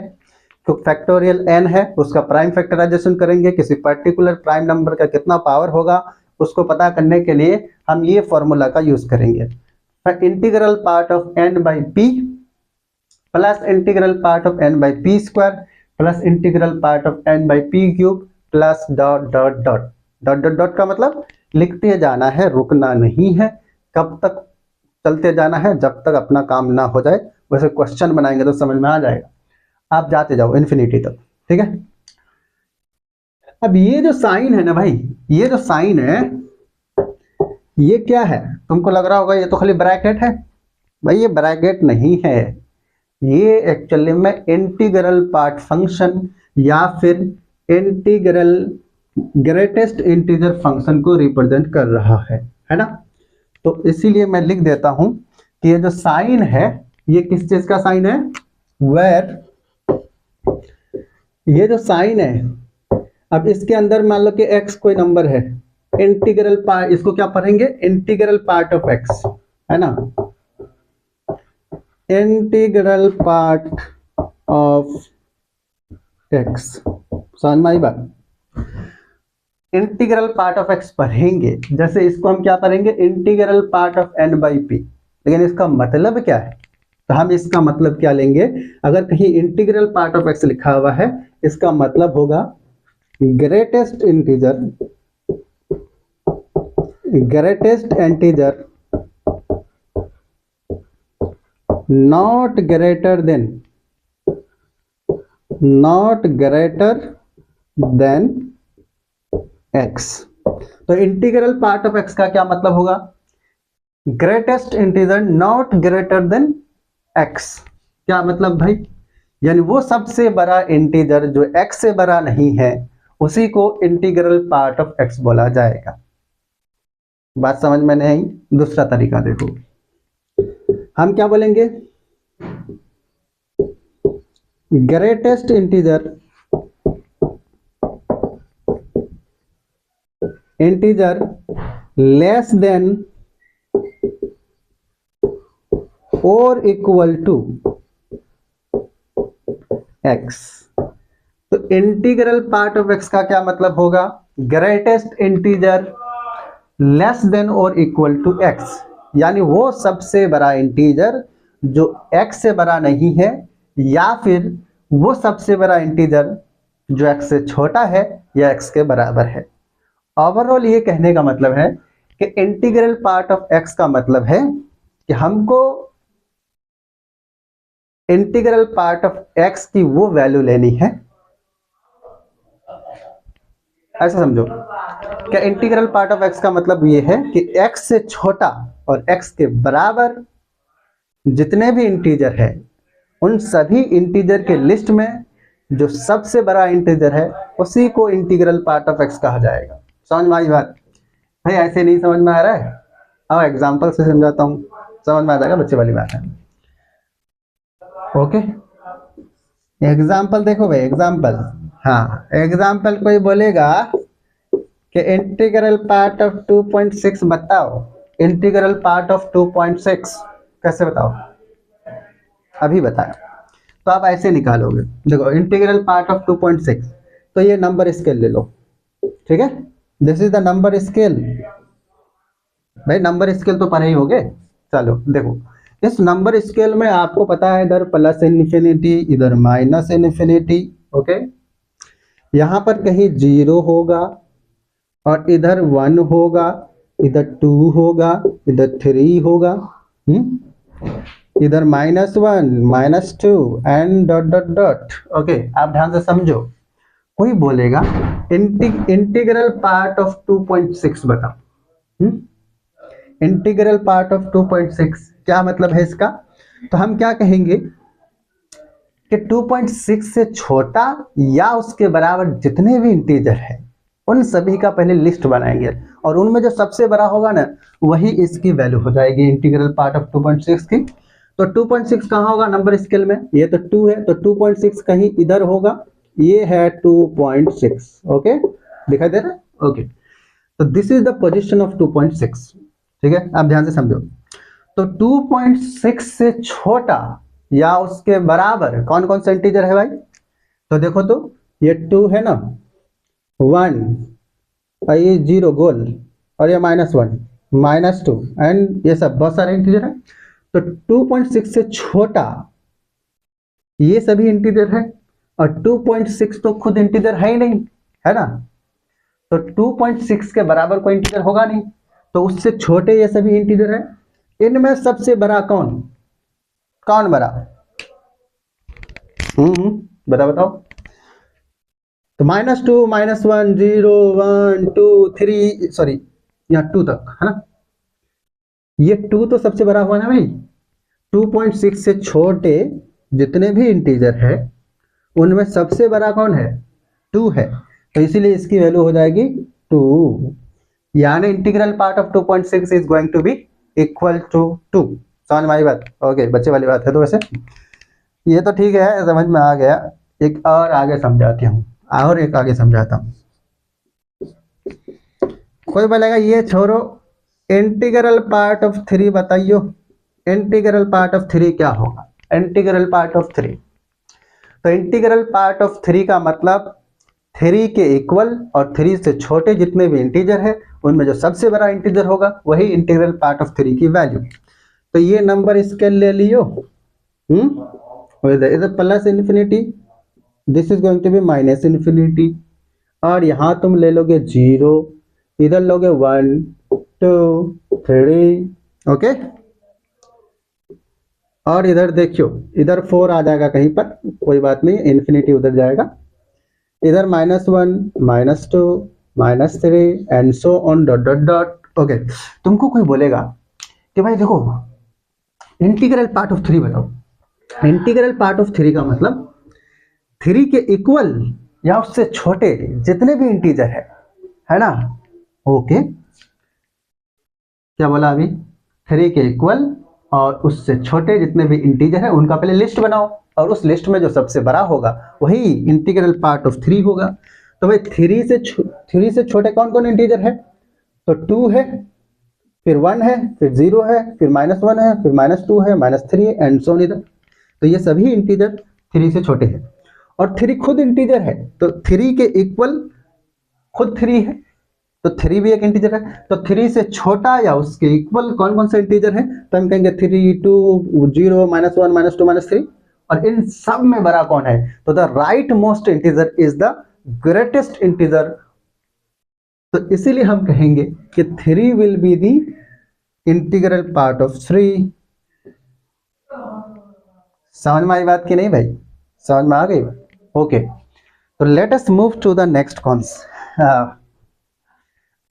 तो factorial n है, उसका प्राइम फैक्टराइजेशन करेंगे, किसी पर्टिकुलर प्राइम नंबर का कितना पावर होगा उसको पता करने के लिए हम ये फॉर्मूला का यूज करेंगे। Integral part of n by P plus integral part of n by P square plus integral part of n by P cube plus dot dot dot. Dot dot dot का मतलब लिखते जाना है, रुकना नहीं है। कब तक चलते जाना है? जब तक अपना काम ना हो जाए। वैसे क्वेश्चन बनाएंगे तो समझ में आ जाएगा, आप जाते जाओ इन्फिनिटी तक, ठीक है। अब ये जो साइन है ना भाई, ये जो साइन है ये क्या है? तुमको लग रहा होगा ये तो खाली ब्रैकेट है। भाई ये ब्रैकेट नहीं है, ये एक्चुअली में इंटीग्रल पार्ट फंक्शन या फिर इंटीग्रल ग्रेटेस्ट इंटीजर फंक्शन को रिप्रेजेंट कर रहा है ना। तो इसीलिए मैं लिख देता हूं कि ये जो साइन है ये किस चीज का साइन है, वेर ये जो साइन है, अब इसके अंदर मान लो कि x कोई नंबर है, इंटीग्रल पार्ट, इसको क्या पढ़ेंगे, इंटीग्रल पार्ट ऑफ एक्स, है ना, इंटीग्रल पार्ट ऑफ एक्स। समझ में आई बात? इंटीग्रल पार्ट ऑफ एक्स पढ़ेंगे, जैसे इसको हम क्या पढ़ेंगे, integral part of n by p. लेकिन इसका मतलब क्या है, तो हम इसका मतलब क्या लेंगे, अगर कहीं इंटीग्रल पार्ट ऑफ एक्स लिखा हुआ है, इसका मतलब होगा greatest integer, greatest integer not greater than x. तो इंटीग्रल पार्ट ऑफ एक्स का क्या मतलब होगा, greatest integer not greater than x. क्या मतलब भाई, यानी वो सबसे बड़ा इंटीजर जो एक्स से बड़ा नहीं है, उसी को इंटीग्रल पार्ट ऑफ एक्स बोला जाएगा। बात समझ में नहीं? दूसरा तरीका देखो, हम क्या बोलेंगे, ग्रेटेस्ट इंटीजर लेस देन और इक्वल टू एक्स। तो इंटीग्रल पार्ट ऑफ एक्स का क्या मतलब होगा, ग्रेटेस्ट इंटीजर लेस देन और इक्वल टू एक्स, यानी वो सबसे बड़ा इंटीजर जो एक्स से बड़ा नहीं है, या फिर वो सबसे बड़ा इंटीजर जो एक्स से छोटा है या एक्स के बराबर है। ओवरऑल ये कहने का मतलब है कि इंटीग्रल पार्ट ऑफ एक्स का मतलब है कि हमको इंटीग्रल पार्ट ऑफ एक्स की वो वैल्यू लेनी है, ऐसा समझो। क्या इंटीग्रल पार्ट ऑफ एक्स का मतलब ये है कि एक्स से छोटा और एक्स के बराबर जितने भी इंटीजर है, उन सभी इंटीजर के लिस्ट में जो सबसे बड़ा इंटीजर है, उसी को इंटीग्रल पार्ट ऑफ एक्स कहा जाएगा। समझ में आई बात? भाई ऐसे नहीं समझ में आ रहा है, अब एग्जाम्पल से समझाता हूँ, समझ में आ जाएगा, बच्चे वाली बात है। ओके, एग्जाम्पल देखो भाई, एग्जाम्पल, हाँ एग्जाम्पल कोई बोलेगा कि इंटीग्रल पार्ट ऑफ 2.6 बताओ, इंटीग्रल पार्ट ऑफ 2.6 कैसे बताओ, अभी बताओ। तो आप ऐसे निकालोगे, देखो इंटीग्रल पार्ट ऑफ 2.6, तो ये नंबर स्केल ले लो, ठीक है, this is the number scale. भाई नंबर स्केल तो पढ़े ही होगे, चलो देखो, इस नंबर स्केल में आपको पता है इधर प्लस इन्फिनिटी, इधर माइनस इन्फिनिटी, ओके, यहाँ पर कहीं 0 होगा और इधर 1 होगा, इधर 2 होगा, इधर 3 होगा, इधर -1 -2 and dot dot dot. Okay, आप ध्यान से समझो। कोई बोलेगा इंटीग्रल पार्ट ऑफ 2.6 बताओ, इंटीग्रल पार्ट ऑफ 2.6 क्या मतलब है इसका, तो हम क्या कहेंगे कि 2.6 से छोटा या उसके बराबर जितने भी इंटीजर है, उन सभी का पहले लिस्ट बनाएंगे, और उनमें जो सबसे बड़ा होगा ना, वही इसकी वैल्यू हो जाएगी इंटीग्रल पार्ट ऑफ 2.6 की। तो 2.6 कहाँ होगा नंबर स्केल में, ये तो 2 है, तो 2.6 कहीं इधर होगा, ये है 2.6, ओके, दिखाई दे रहा है, ओके। तो this is the position of 2.6, ठीक है, आप ध्यान से समझो। तो 2.6 से छोटा या उसके बराबर कौन कौन सा इंटीजर है भाई, तो देखो, तो ये 2 है ना, 1 और ये 0 गोल, और ये -1 -2 एंड ये सब बहुत सारे इंटीजर है। तो 2.6 से छोटा ये सभी इंटीजर है, और 2.6 तो खुद इंटीजर है ही नहीं, है ना, तो 2.6 के बराबर कोई इंटीजर होगा नहीं, तो उससे छोटे ये सभी इंटीजर है। इनमें सबसे बड़ा कौन, कौन बड़ा, बताओ बताओ। तो -2 -1 0 1 2 3, सॉरी यहाँ 2 तक है ना, ये 2 तो सबसे बड़ा हुआ ना भाई। 2.6 से छोटे जितने भी इंटीजर है, उनमें सबसे बड़ा कौन है, 2 है, तो इसीलिए इसकी वैल्यू हो जाएगी 2, यानी integral part of 2.6 is going to be equal to 2। समझ में आई बात? ओके, बच्चे वाली बात है। तो वैसे ये तो ठीक है, समझ में आ गया। एक और आगे समझाती हूँ, और एक आगे समझाता हूँ। कोई बोलेगा ये छोड़ो, इंटीग्रल पार्ट ऑफ 3 बताइयो। इंटीग्रल पार्ट ऑफ 3 क्या होगा? इंटीग्रल पार्ट ऑफ 3, तो इंटीग्रल पार्ट ऑफ 3 का मतलब 3 के इक्वल और 3 से छोटे जितने भी इंटीजर है उनमें जो सबसे बड़ा इंटीजर होगा वही इंटीग्रल पार्ट ऑफ 3 की वैल्यू। तो ये नंबर स्केल ले लियो, इधर plus infinity, this is going to be minus infinity, और यहां तुम ले लोगे 0, इधर लोगे 1 2 3, ओके। और इधर देखियो, इधर 4 आ जाएगा कहीं पर, कोई बात नहीं, इन्फिनिटी उधर जाएगा, इधर -1 -2 -3 and so on dot dot dot. Okay, तुमको कोई बोलेगा कि भाई देखो इंटीग्रल पार्ट ऑफ 3 बताओ। इंटीग्रल पार्ट ऑफ 3 का मतलब 3 के इक्वल या उससे छोटे जितने भी इंटीजर है ना। ओके, क्या बोला अभी? 3 के इक्वल और उससे छोटे जितने भी इंटीजर है उनका पहले लिस्ट बनाओ, और उस लिस्ट में जो सबसे बड़ा होगा वही इंटीग्रल पार्ट ऑफ 3 होगा। तो भाई 3 से छोटे कौन कौन इंटीजर है? तो 2 है, फिर 1 है, फिर 0 है, फिर -1 है, फिर -2 है, -3 है एंड सो ऑन इधर। तो ये सभी इंटीजर 3 से छोटे हैं, और 3 खुद इंटीजर है, तो 3 के इक्वल खुद 3 है, तो 3 भी एक इंटीजर है। तो 3 से छोटा या उसके इक्वल कौन कौन सा इंटीजर है? तो हम कहेंगे 3 2 0 -1 -2 -3, और इन सब में बड़ा कौन है? तो the right most integer is the greatest integer. तो इसीलिए हम कहेंगे कि 3 will be the integral part of 3। समझ में आई बात की नहीं भाई? समझ में आ गई? ओके, तो let us move to the next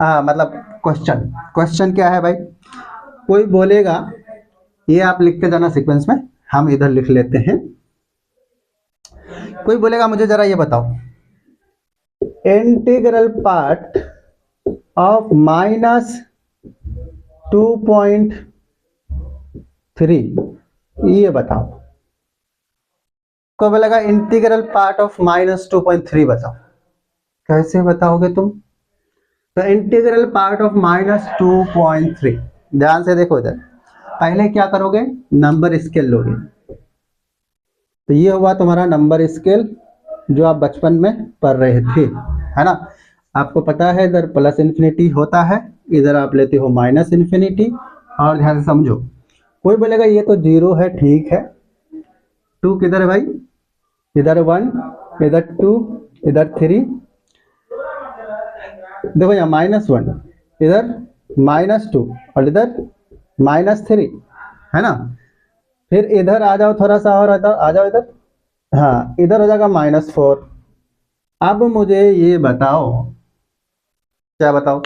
मतलब क्वेश्चन क्या है भाई? कोई बोलेगा, ये आप लिखते जाना सीक्वेंस में, हम इधर लिख लेते हैं। कोई बोलेगा मुझे जरा ये बताओ, इंटीग्रल पार्ट ऑफ -2.3, ये बताओ। कोई बोलेगा इंटीग्रल पार्ट ऑफ -2.3 बताओ। कैसे बताओगे तुम? तो इंटीग्रल पार्ट ऑफ -2.3, ध्यान से देखो इधर, पहले क्या करोगे? नंबर स्केल लोगे। तो ये हुआ तुम्हारा नंबर स्केल जो आप बचपन में पढ़ रहे थे, है ना। आपको पता है इधर प्लस इन्फिनिटी होता है, इधर आप लेते हो माइनस इन्फिनिटी। और ध्यान से समझो, कोई बोलेगा ये तो 0 है, ठीक है, 2 किधर है भाई? इधर 1, इधर 2, इधर 3, देखो यहाँ -1, इधर -2 और इधर -3, है ना। फिर इधर आ जाओ, थोड़ा सा और आ जाओ इधर, हाँ इधर हो जाएगा -4। अब मुझे ये बताओ, क्या बताओ?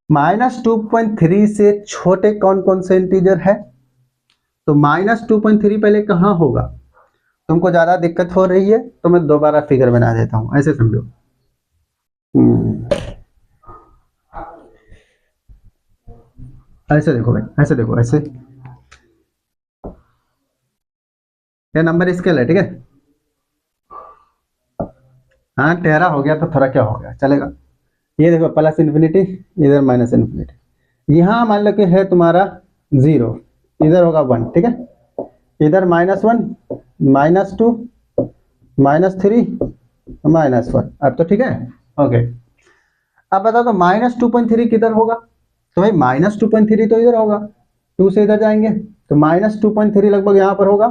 -2.3 से छोटे कौन कौन से इंटीजर है? तो -2.3 पहले कहाँ होगा? तुमको ज्यादा दिक्कत हो रही है तो मैं दोबारा फिगर बना देता हूं, ऐसे समझो। ऐसे देखो भाई, ऐसे देखो, ऐसे ये नंबर स्केल है, ठीक है। हाँ टेढ़ा हो गया तो थोड़ा क्या हो गया, चलेगा। ये देखो प्लस इन्फिनिटी, इधर माइनस इन्फिनिटी। यहाँ मान लो कि है तुम्हारा 0, इधर होगा 1, ठीक है। इधर -1 -2 -3 -1, अब तो ठीक है। ओके, अब बताओ तो -2.3 किधर होगा? तो भाई -2.3 तो इधर होगा, 2 से इधर जाएंगे तो -2.3 लगभग यहाँ पर होगा।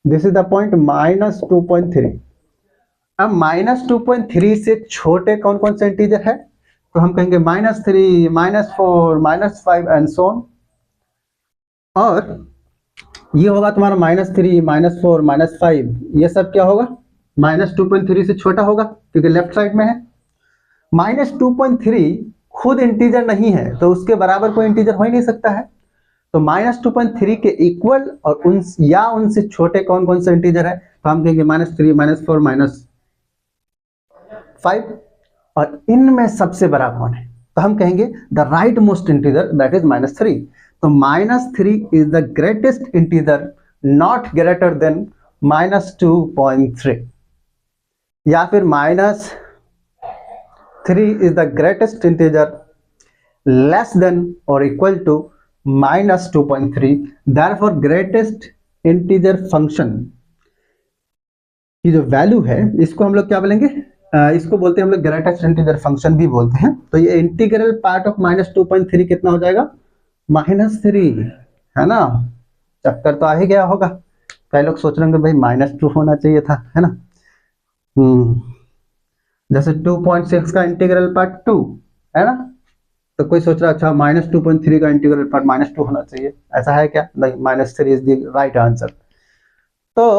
This is the point -2.3। अब -2.3 से छोटे कौन कौन से इंटीजर है? तो हम कहेंगे -3 -4 -5 एंड सो ऑन। और ये होगा तुम्हारा -3 -4 -5, ये सब क्या होगा? -2.3 से छोटा होगा क्योंकि लेफ्ट साइड में है। -2.3 खुद इंटीजर नहीं है तो उसके बराबर कोई इंटीजर हो ही नहीं सकता है। तो -2.3 के इक्वल और उनसे छोटे कौन कौन से इंटीजर है? तो हम कहेंगे -3 -4 -5, और इनमें सबसे बड़ा कौन है? तो हम कहेंगे the right most integer, that is -3। तो -3 is the greatest integer, not greater than -2.3, या फिर 3 is the greatest integer less than or equal to minus 2.3, therefore greatest integer function की जो वैल्यू है इसको हम लोग क्या बोलेंगे, इसको बोलते हैं हम लोग ग्रेटेस्ट इंटीजर फंक्शन भी बोलते हैं। तो ये इंटीग्रल पार्ट ऑफ -2.3 कितना हो जाएगा, -3, है ना। चक्कर तो आ ही गया होगा, कई लोग सोच रहे होंगे भाई -2 होना चाहिए था, है ना। जैसे 2.6 का इंटीग्रल पार्ट 2 है ना, तो कोई सोच रहा अच्छा -2.3 का इंटीग्रल पार्ट -2 होना चाहिए, ऐसा है क्या, नहीं, -3 इज द राइट आंसर। तो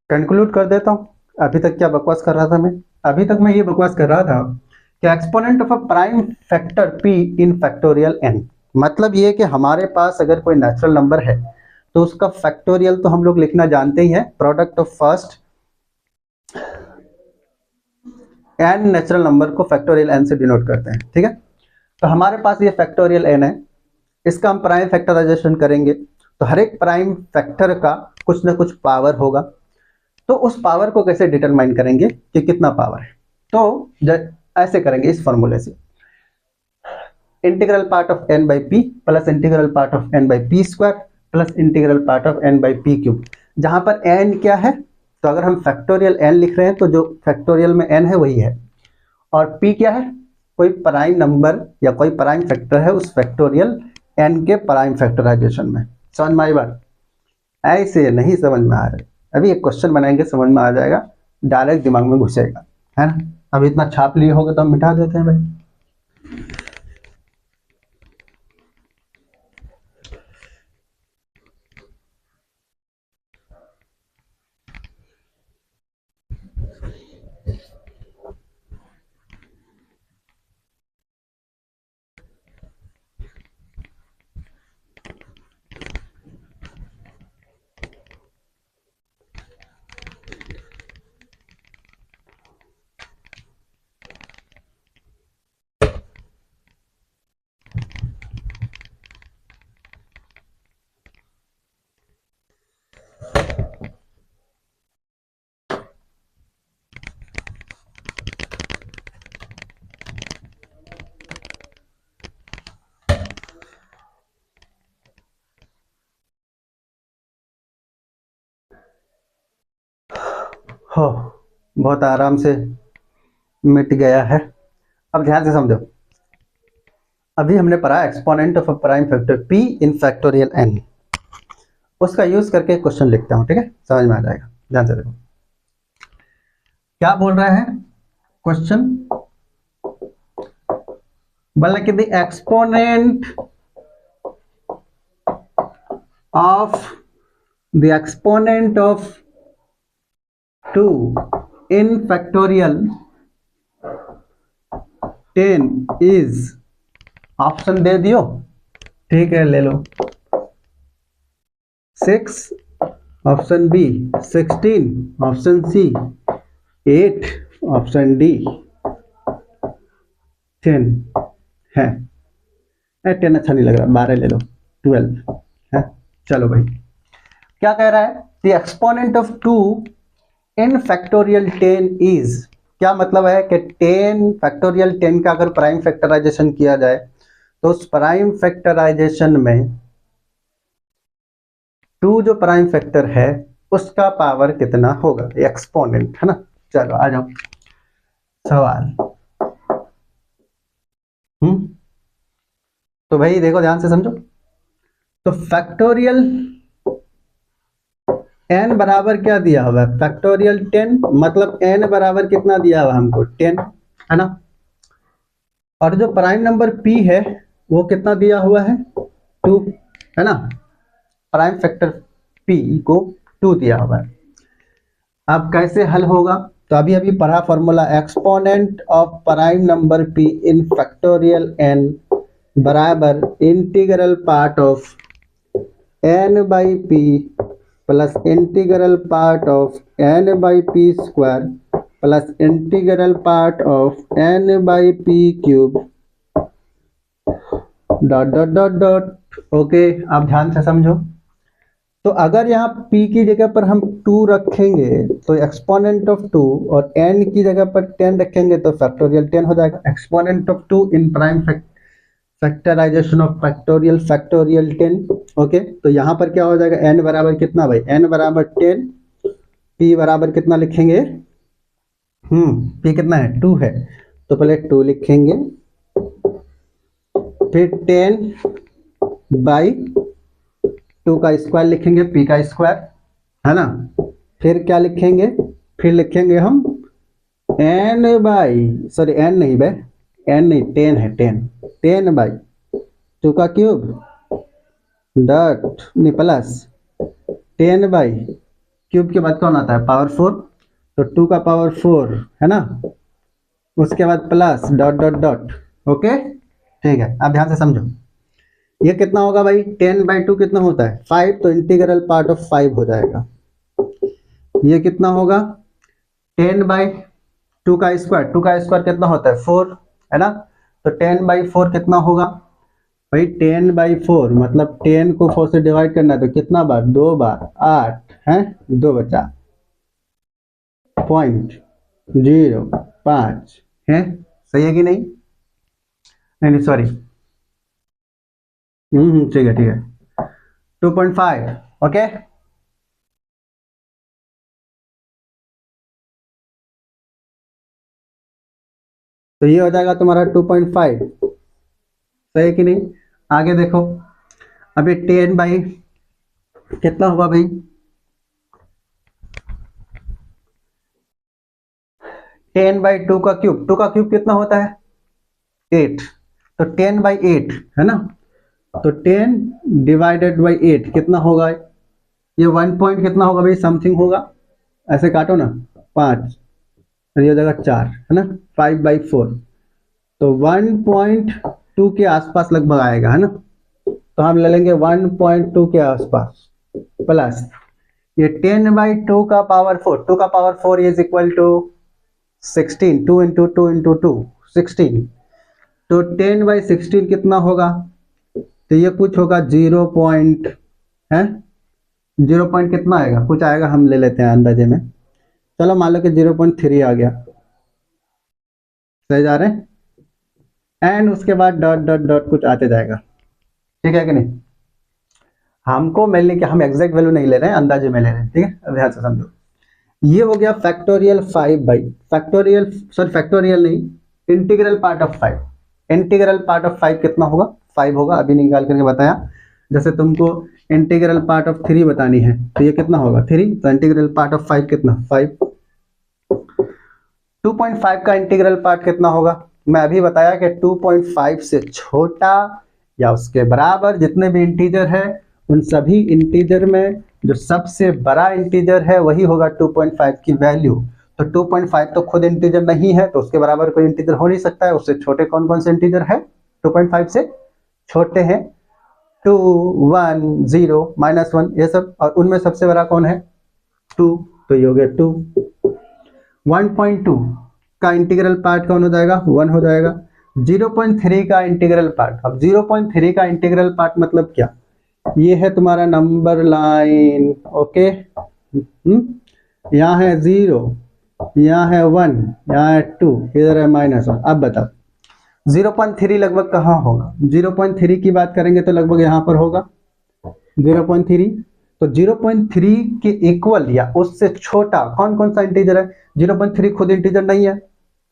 कंक्लूड कर देता हूँ, अभी तक क्या बकवास कर रहा था मैं, अभी तक मैं ये बकवास कर रहा था कि exponent of a prime factor p in factorial n, मतलब ये कि हमारे पास अगर कोई नेचुरल नंबर है तो उसका फैक्टोरियल तो हम लोग लिखना जानते ही हैं, product of first n natural number को फैक्टोरियल n से डिनोट करते हैं, ठीक है। तो हमारे पास ये फैक्टोरियल n है, इसका हम प्राइम फैक्टराइजेशन करेंगे तो हर एक प्राइम फैक्टर का कुछ ना कुछ पावर होगा, तो उस पावर को कैसे डिटरमाइन करेंगे कि कितना पावर है, तो ऐसे करेंगे इस फॉर्मूले से, integral part of n by P plus integral part of n by P square plus integral part of n by P cube, जहां पर n क्या है, तो अगर हम फैक्टोरियल n लिख रहे हैं तो जो फैक्टोरियल में n है वही है, और p क्या है, कोई प्राइम नंबर या कोई प्राइम फैक्टर है उस फैक्टोरियल n के प्राइम फैक्टराइजेशन में। समझ में आई बात, ऐसे नहीं समझ में आ रही, अभी एक क्वेश्चन बनाएंगे समझ में आ जाएगा, डायरेक्ट दिमाग में घुसेगा, है ना। अभी इतना छाप लिए होगा तो हम मिटा देते हैं भाई। हो, बहुत आराम से मिट गया है। अब ध्यान से समझो, अभी हमने पढ़ा exponent of a prime factor p in factorial n, उसका यूज करके क्वेश्चन लिखता हूं, ठीक है, समझ में आ जाएगा। ध्यान से देखो क्या बोल रहा है क्वेश्चन, बोला कि the exponent of 2 in factorial 10 is, option दे दियो, ठीक है ले लो, 6 option B, 16 option C, 8 option D, 10 है, 10 अच्छा नहीं लग रहा, 12 ले लो, 12 है। चलो भाई क्या कह रहा है, the exponent of 2 in factorial 10 is, क्या मतलब है कि 10 फैक्टोरियल 10 का अगर प्राइम फैक्टराइजेशन किया जाए तो उस प्राइम फैक्टराइजेशन में 2 जो प्राइम फैक्टर है उसका पावर कितना होगा, एक्सपोनेंट है ना। चलो आ जाओ सवाल। तो भाई देखो ध्यान से समझो, तो फैक्टोरियल n बराबर क्या दिया हुआ है, फैक्टोरियल 10, मतलब n बराबर कितना दिया हुआ हमको 10, है ना। और जो प्राइम नंबर p है वो कितना दिया हुआ है 2, है ना, प्राइम फैक्टर p को 2 दिया हुआ है। अब कैसे हल होगा, तो अभी अभी पढ़ा formula, exponent of prime number p in factorial n बराबर integral part of n by p plus integral part of n by P square plus integral part of n by P cube dot dot dot dot. Okay, अब ध्यान से समझो, तो अगर यहाँ p की जगह पर हम 2 रखेंगे तो एक्सपोनेंट ऑफ 2, और n की जगह पर 10 रखेंगे तो फैक्टोरियल 10 हो जाएगा। Exponent of 2 in prime factorisation of factorial 10। Okay, तो यहाँ पर क्या हो जाएगा, n बराबर कितना भाई, n बराबर 10, p बराबर कितना लिखेंगे, p कितना है, 2 है, तो पहले 2 लिखेंगे, फिर 10/2 का स्क्वायर लिखेंगे, p का स्क्वायर, है ना। फिर क्या लिखेंगे, फिर लिखेंगे हम n नहीं भाई, n नहीं, 10 है, 10/2 का क्यूब डॉट नहीं प्लस 10/क्यूब के बाद कौन आता है, पावर 4, तो 2 का पावर 4 है ना, उसके बाद plus dot dot dot. Okay ठीक है, अब ध्यान से समझो, ये कितना होगा भाई, 10/2 कितना होता है 5, तो इंटीग्रल पार्ट ऑफ 5 हो जाएगा। ये कितना होगा 10/2 का स्क्वायर, 2 का स्क्वायर कितना होता है 4, है ना, तो 10/4 कितना होगा भाई, 10/4 मतलब 10 को 4 से डिवाइड करना है, तो कितना बार, 2 बार, 8 है, 2 बचा 0.05 है, सही है कि नहीं, नहीं सॉरी, ठीक है 2.5। ओके, तो ये हो जाएगा तुम्हारा 2.5, सही है कि नहीं। आगे देखो, अभी 10 बाई कितना होगा भाई, 10/2 का क्यूब, 2 का क्यूब कितना होता है 8, तो 10/8 है ना, तो 10 डिवाइडेड बाई 8 कितना होगा, ये 1 पॉइंट कितना होगा भाई, समथिंग होगा, ऐसे काटो ना 5, और ये जगह 4 है ना, 5/4, तो 1.2 के आसपास लगभग आएगा, है ना, तो हम ले लेंगे 1.2 के आसपास, प्लस ये 10/2 का पावर 4, 2 का power 4 is equal to 16, 2 into 2 into 2 16, तो 10/16 कितना होगा, तो ये कुछ होगा 0 पॉइंट है, 0 पॉइंट कितना आएगा, कुछ आएगा, हम ले लेते हैं अंदाजे में, चलो मान लो कि 0.3 आ गया, सही जा रहे हैं, एंड उसके बाद डॉट डॉट डॉट कुछ आते जाएगा, ठीक है कि नहीं। हमको मिलने के, हम एग्जैक्ट वैल्यू नहीं ले रहे हैं, अंदाजे में ले रहे हैं, ठीक है, अब ध्यान से समझो। ये हो गया फैक्टोरियल 5/फैक्टोरियल नहीं, integral part of 5, integral part of 5 कितना होगा, 5 होगा, अभी निकाल करके बताया। जैसे तुमको इंटीग्रल पार्ट ऑफ 3 बतानी है, तो ये कितना होगा 3, तो इंटीग्रल पार्ट ऑफ 5 कितना 5। 2.5 का इंटीग्रल पार्ट कितना होगा, मैं अभी बताया कि 2.5 से छोटा या उसके बराबर जितने भी इंटीजर है, उन सभी इंटीजर में जो सबसे बड़ा इंटीजर है वही होगा 2.5 की वैल्यू। तो 2.5 तो खुद इंटीजर नहीं है, तो उसके बराबर कोई इंटीजर हो नहीं सकता है। उससे छोटे कौन कौन से इंटीजर है, 2.5 से छोटे हैं 2, 1, 0, -1 ये सब, और उनमें सबसे बड़ा कौन है 2, तो ये हो गया 2। 1.2 का इंटीग्रल पार्ट कौन हो जाएगा, 1 हो जाएगा। 0.3 का इंटीग्रल पार्ट, अब 0.3 का इंटीग्रल पार्ट मतलब क्या, ये है तुम्हारा नंबर लाइन, ओके, यहाँ है 0, यहाँ है 1, यहाँ है 2, इधर है -1। अब बताओ 0.3 लगभग कहाँ होगा, 0.3 की बात करेंगे तो लगभग यहाँ पर होगा 0.3, तो 0.3 के इक्वल या उससे छोटा कौन कौन सा इंटीजर है, 0.3 खुद इंटीजर नहीं है,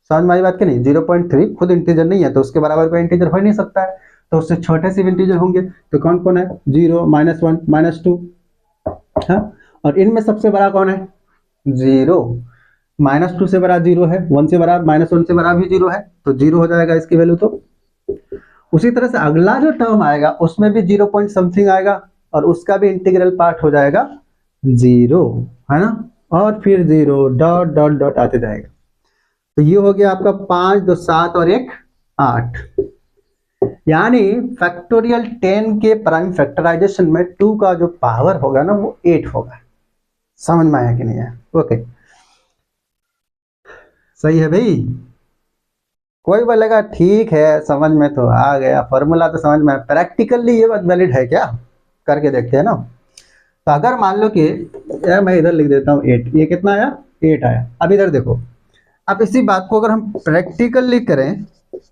समझ में आई बात कि नहीं, 0.3 खुद इंटीजर नहीं है, तो उसके बराबर कोई इंटीजर हो ही नहीं सकता है, तो उससे छोटे से भी इंटीजर होंगे, तो कौन कौन है 0, -1, -2, हाँ, और इनमें सबसे बड़ा कौन है 0, -2 से बड़ा 0 है, 1 से बड़ा, -1 से बड़ा भी 0 है, तो 0 हो जाएगा इसकी वैल्यू। तो उसी तरह से अगला जो टर्म आएगा उसमें भी 0 पॉइंट समथिंग आएगा, और उसका भी इंटीग्रल पार्ट हो जाएगा 0, है ना, और फिर 0 डॉट डॉट डॉट आते जाएगा। तो ये हो गया आपका 5, 2, 7 और 1, 8, यानी फैक्टोरियल 10 के प्राइम फैक्टराइजेशन में 2 का जो पावर होगा ना वो 8 होगा। समझ में आया कि नहीं आया, ओके, सही है भाई, कोई बोलेगा ठीक है समझ में तो आ गया, फॉर्मूला तो समझ में, प्रैक्टिकली ये बात वैलिड है क्या, करके देखते हैं ना। तो अगर मान लो कि यार मैं इधर लिख देता हूँ 8, ये कितना आया 8 आया। अब इधर देखो, अब इसी बात को अगर हम प्रैक्टिकली करें,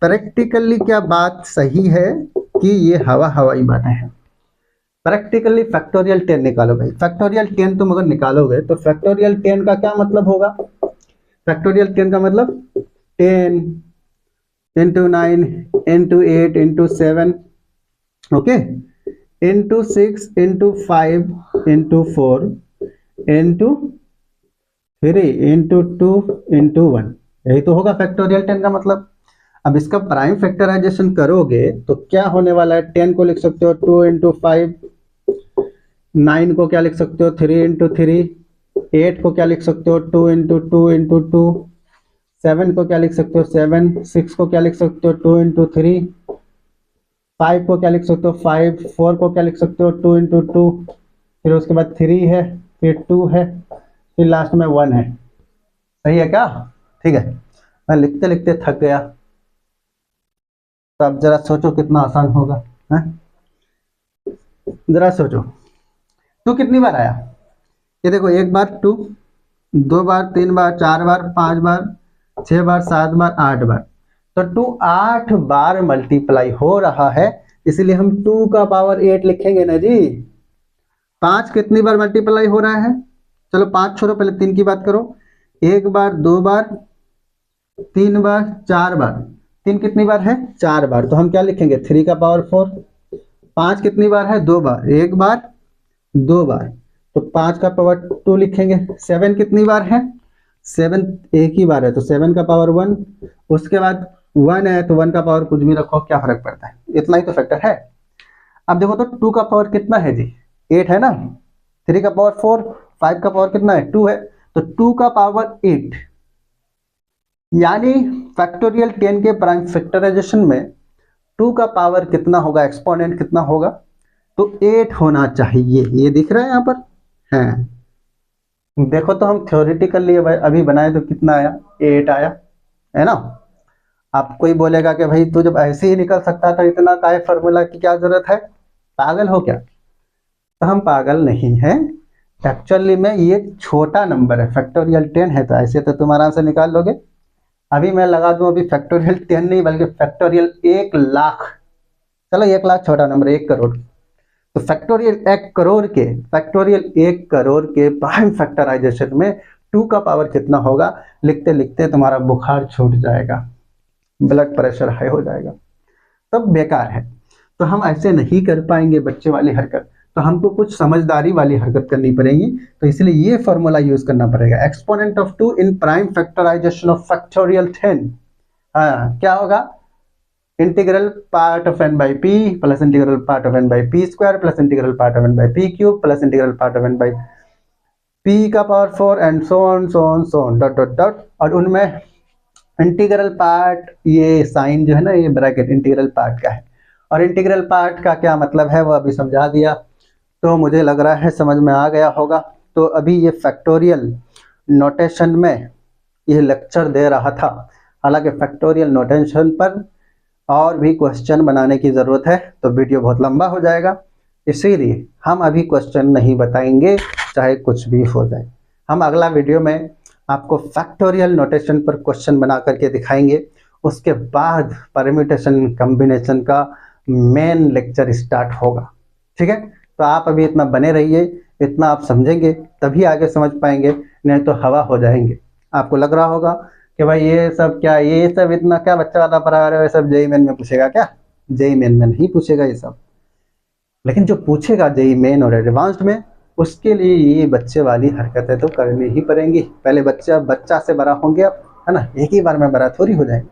प्रैक्टिकली क्या बात सही है कि ये हवाई बातें हैं। प्रैक्टिकली फैक्टोरियल 10 निकालो भाई, फैक्टोरियल 10 तुम अगर निकालोगे तो फैक्टोरियल 10 का क्या मतलब होगा, फैक्टोरियल 10 का मतलब 10 into 9 into 8 into 7, okay, into 6 into 5 into 4 into 3 into 2 into 1, यही तो होगा फैक्टोरियल 10 का मतलब। अब इसका प्राइम फैक्टराइजेशन करोगे तो क्या होने वाला है, 10 को लिख सकते हो 2 इंटू 5, 9 को क्या लिख सकते हो 3 इंटू 3, 8 को क्या लिख सकते हो 2 इंटू 2 इंटू 2, 7 को क्या लिख सकते हो 7, 6 को क्या लिख सकते हो 2 इंटू 3, 5 को क्या लिख सकते हो 5, 4 को क्या लिख सकते हो 2 इंटू 2, फिर उसके बाद 3 है, फिर 2 है, फिर लास्ट में 1 है। सही है क्या? ठीक है, मैं लिखते लिखते थक गया, तो अब जरा सोचो कितना आसान होगा, है? जरा सोचो, 2 कितनी बार आया, ये देखो 1 बार 2, 2 बार, 3 बार, 4 बार, 5 बार, 6 बार, 7 बार, 8 बार, तो 2 8 बार मल्टीप्लाई हो रहा है, इसलिए हम 2 का पावर 8 लिखेंगे ना जी। 5 कितनी बार मल्टीप्लाई हो रहा है, चलो 5 छोड़ो, पहले 3 की बात करो, 1 बार, 2 बार, 3 बार, 4 बार, 3 कितनी बार है 4 बार, तो हम क्या लिखेंगे 3 का पावर 4। 5 कितनी बार है 2 बार, 1 बार 2 बार, तो 5 का पावर 2 लिखेंगे। 7 कितनी बार है, 7 एक ही बार है, तो 7 का पावर 1, उसके बाद 1 है तो 1 का पावर कुछ भी रखो, क्या फर्क पड़ता है, इतना ही तो फैक्टर है। अब देखो तो 2 का पावर कितना है जी 8 है ना, 3 का पावर 4, 5 का पावर कितना है 2 है, तो 2 का पावर 8, यानी फैक्टोरियल 10 के प्राइम फैक्टराइजेशन में 2 का पावर कितना होगा, एक्सपोनेंट कितना होगा, तो 8 होना चाहिए। ये दिख रहा है यहाँ पर है, देखो तो हम थ्योरेटिकली अभी बनाए तो कितना आया 8 आया, है ना। आप कोई बोलेगा कि भाई तू जब ऐसे ही निकल सकता था इतना काय फॉर्मूला की क्या जरूरत है, पागल हो क्या? तो हम पागल नहीं हैं, एक्चुअली में ये छोटा नंबर है, फैक्टोरियल 10 है, तो ऐसे तो तुम आराम से निकाल लोगे। अभी मैं लगा दूं अभी फैक्टोरियल 10 नहीं बल्कि फैक्टोरियल 1 लाख, चलो 1 लाख छोटा नंबर, 1 करोड़, तो फैक्टोरियल 1 करोड़ के प्राइम फैक्टराइजेशन में 2 का पावर कितना होगा, लिखते लिखते तुम्हारा बुखार छूट जाएगा, ब्लड प्रेशर हाई हो जाएगा, तब बेकार है। तो हम ऐसे नहीं कर पाएंगे बच्चे वाली हरकत, तो हमको कुछ समझदारी वाली हरकत करनी पड़ेगी, तो इसलिए ये फॉर्मूला यूज करना पड़ेगा, exponent of 2 in prime factorisation of factorial 10। क्या होगा, integral part of n by P plus integral part of n by P square plus integral part of n by P cube plus integral part of n by P का power 4 and so on dot dot dot, और उनमें integral part, ये sign जो है ना ये bracket integral part का है, और इंटीग्रल पार्ट का क्या मतलब है वो अभी समझा दिया, तो मुझे लग रहा है समझ में आ गया होगा। तो अभी ये फैक्टोरियल नोटेशन में ये लेक्चर दे रहा था, हालांकि फैक्टोरियल नोटेशन पर और भी क्वेश्चन बनाने की ज़रूरत है, तो वीडियो बहुत लंबा हो जाएगा, इसीलिए हम अभी क्वेश्चन नहीं बताएंगे, चाहे कुछ भी हो जाए। हम अगला वीडियो में आपको फैक्टोरियल नोटेशन पर क्वेश्चन बना करके दिखाएंगे, उसके बाद परम्यूटेशन कॉम्बिनेशन का मेन लेक्चर स्टार्ट होगा। ठीक है, तो आप अभी इतना बने रहिए, इतना आप समझेंगे तभी आगे समझ पाएंगे, नहीं तो हवा हो जाएंगे। आपको लग रहा होगा कि भाई ये सब क्या, ये सब इतना क्या बच्चा वाला पढ़ा रहे हो, ये सब जेई मेन में पूछेगा क्या? जेई मेन में नहीं पूछेगा ये सब, लेकिन जो पूछेगा जेई मेन और एडवांस्ड में, उसके लिए ये बच्चे वाली हरकतें तो करनी ही पड़ेंगी। पहले बच्चा से बड़ा होंगे अब, है ना, एक ही बार में बड़ा थोड़ी हो जाएंगे।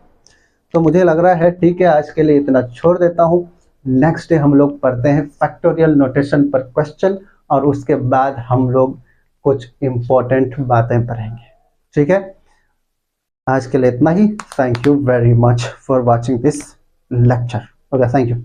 तो मुझे लग रहा है ठीक है, आज के लिए इतना छोड़ देता हूँ, नेक्स्ट डे हम लोग पढ़ते हैं फैक्टोरियल नोटेशन पर क्वेश्चन, और उसके बाद हम लोग कुछ इंपॉर्टेंट बातें पढ़ेंगे। ठीक है, आज के लिए इतना ही। Thank you very much for watching this lecture. Okay, thank you.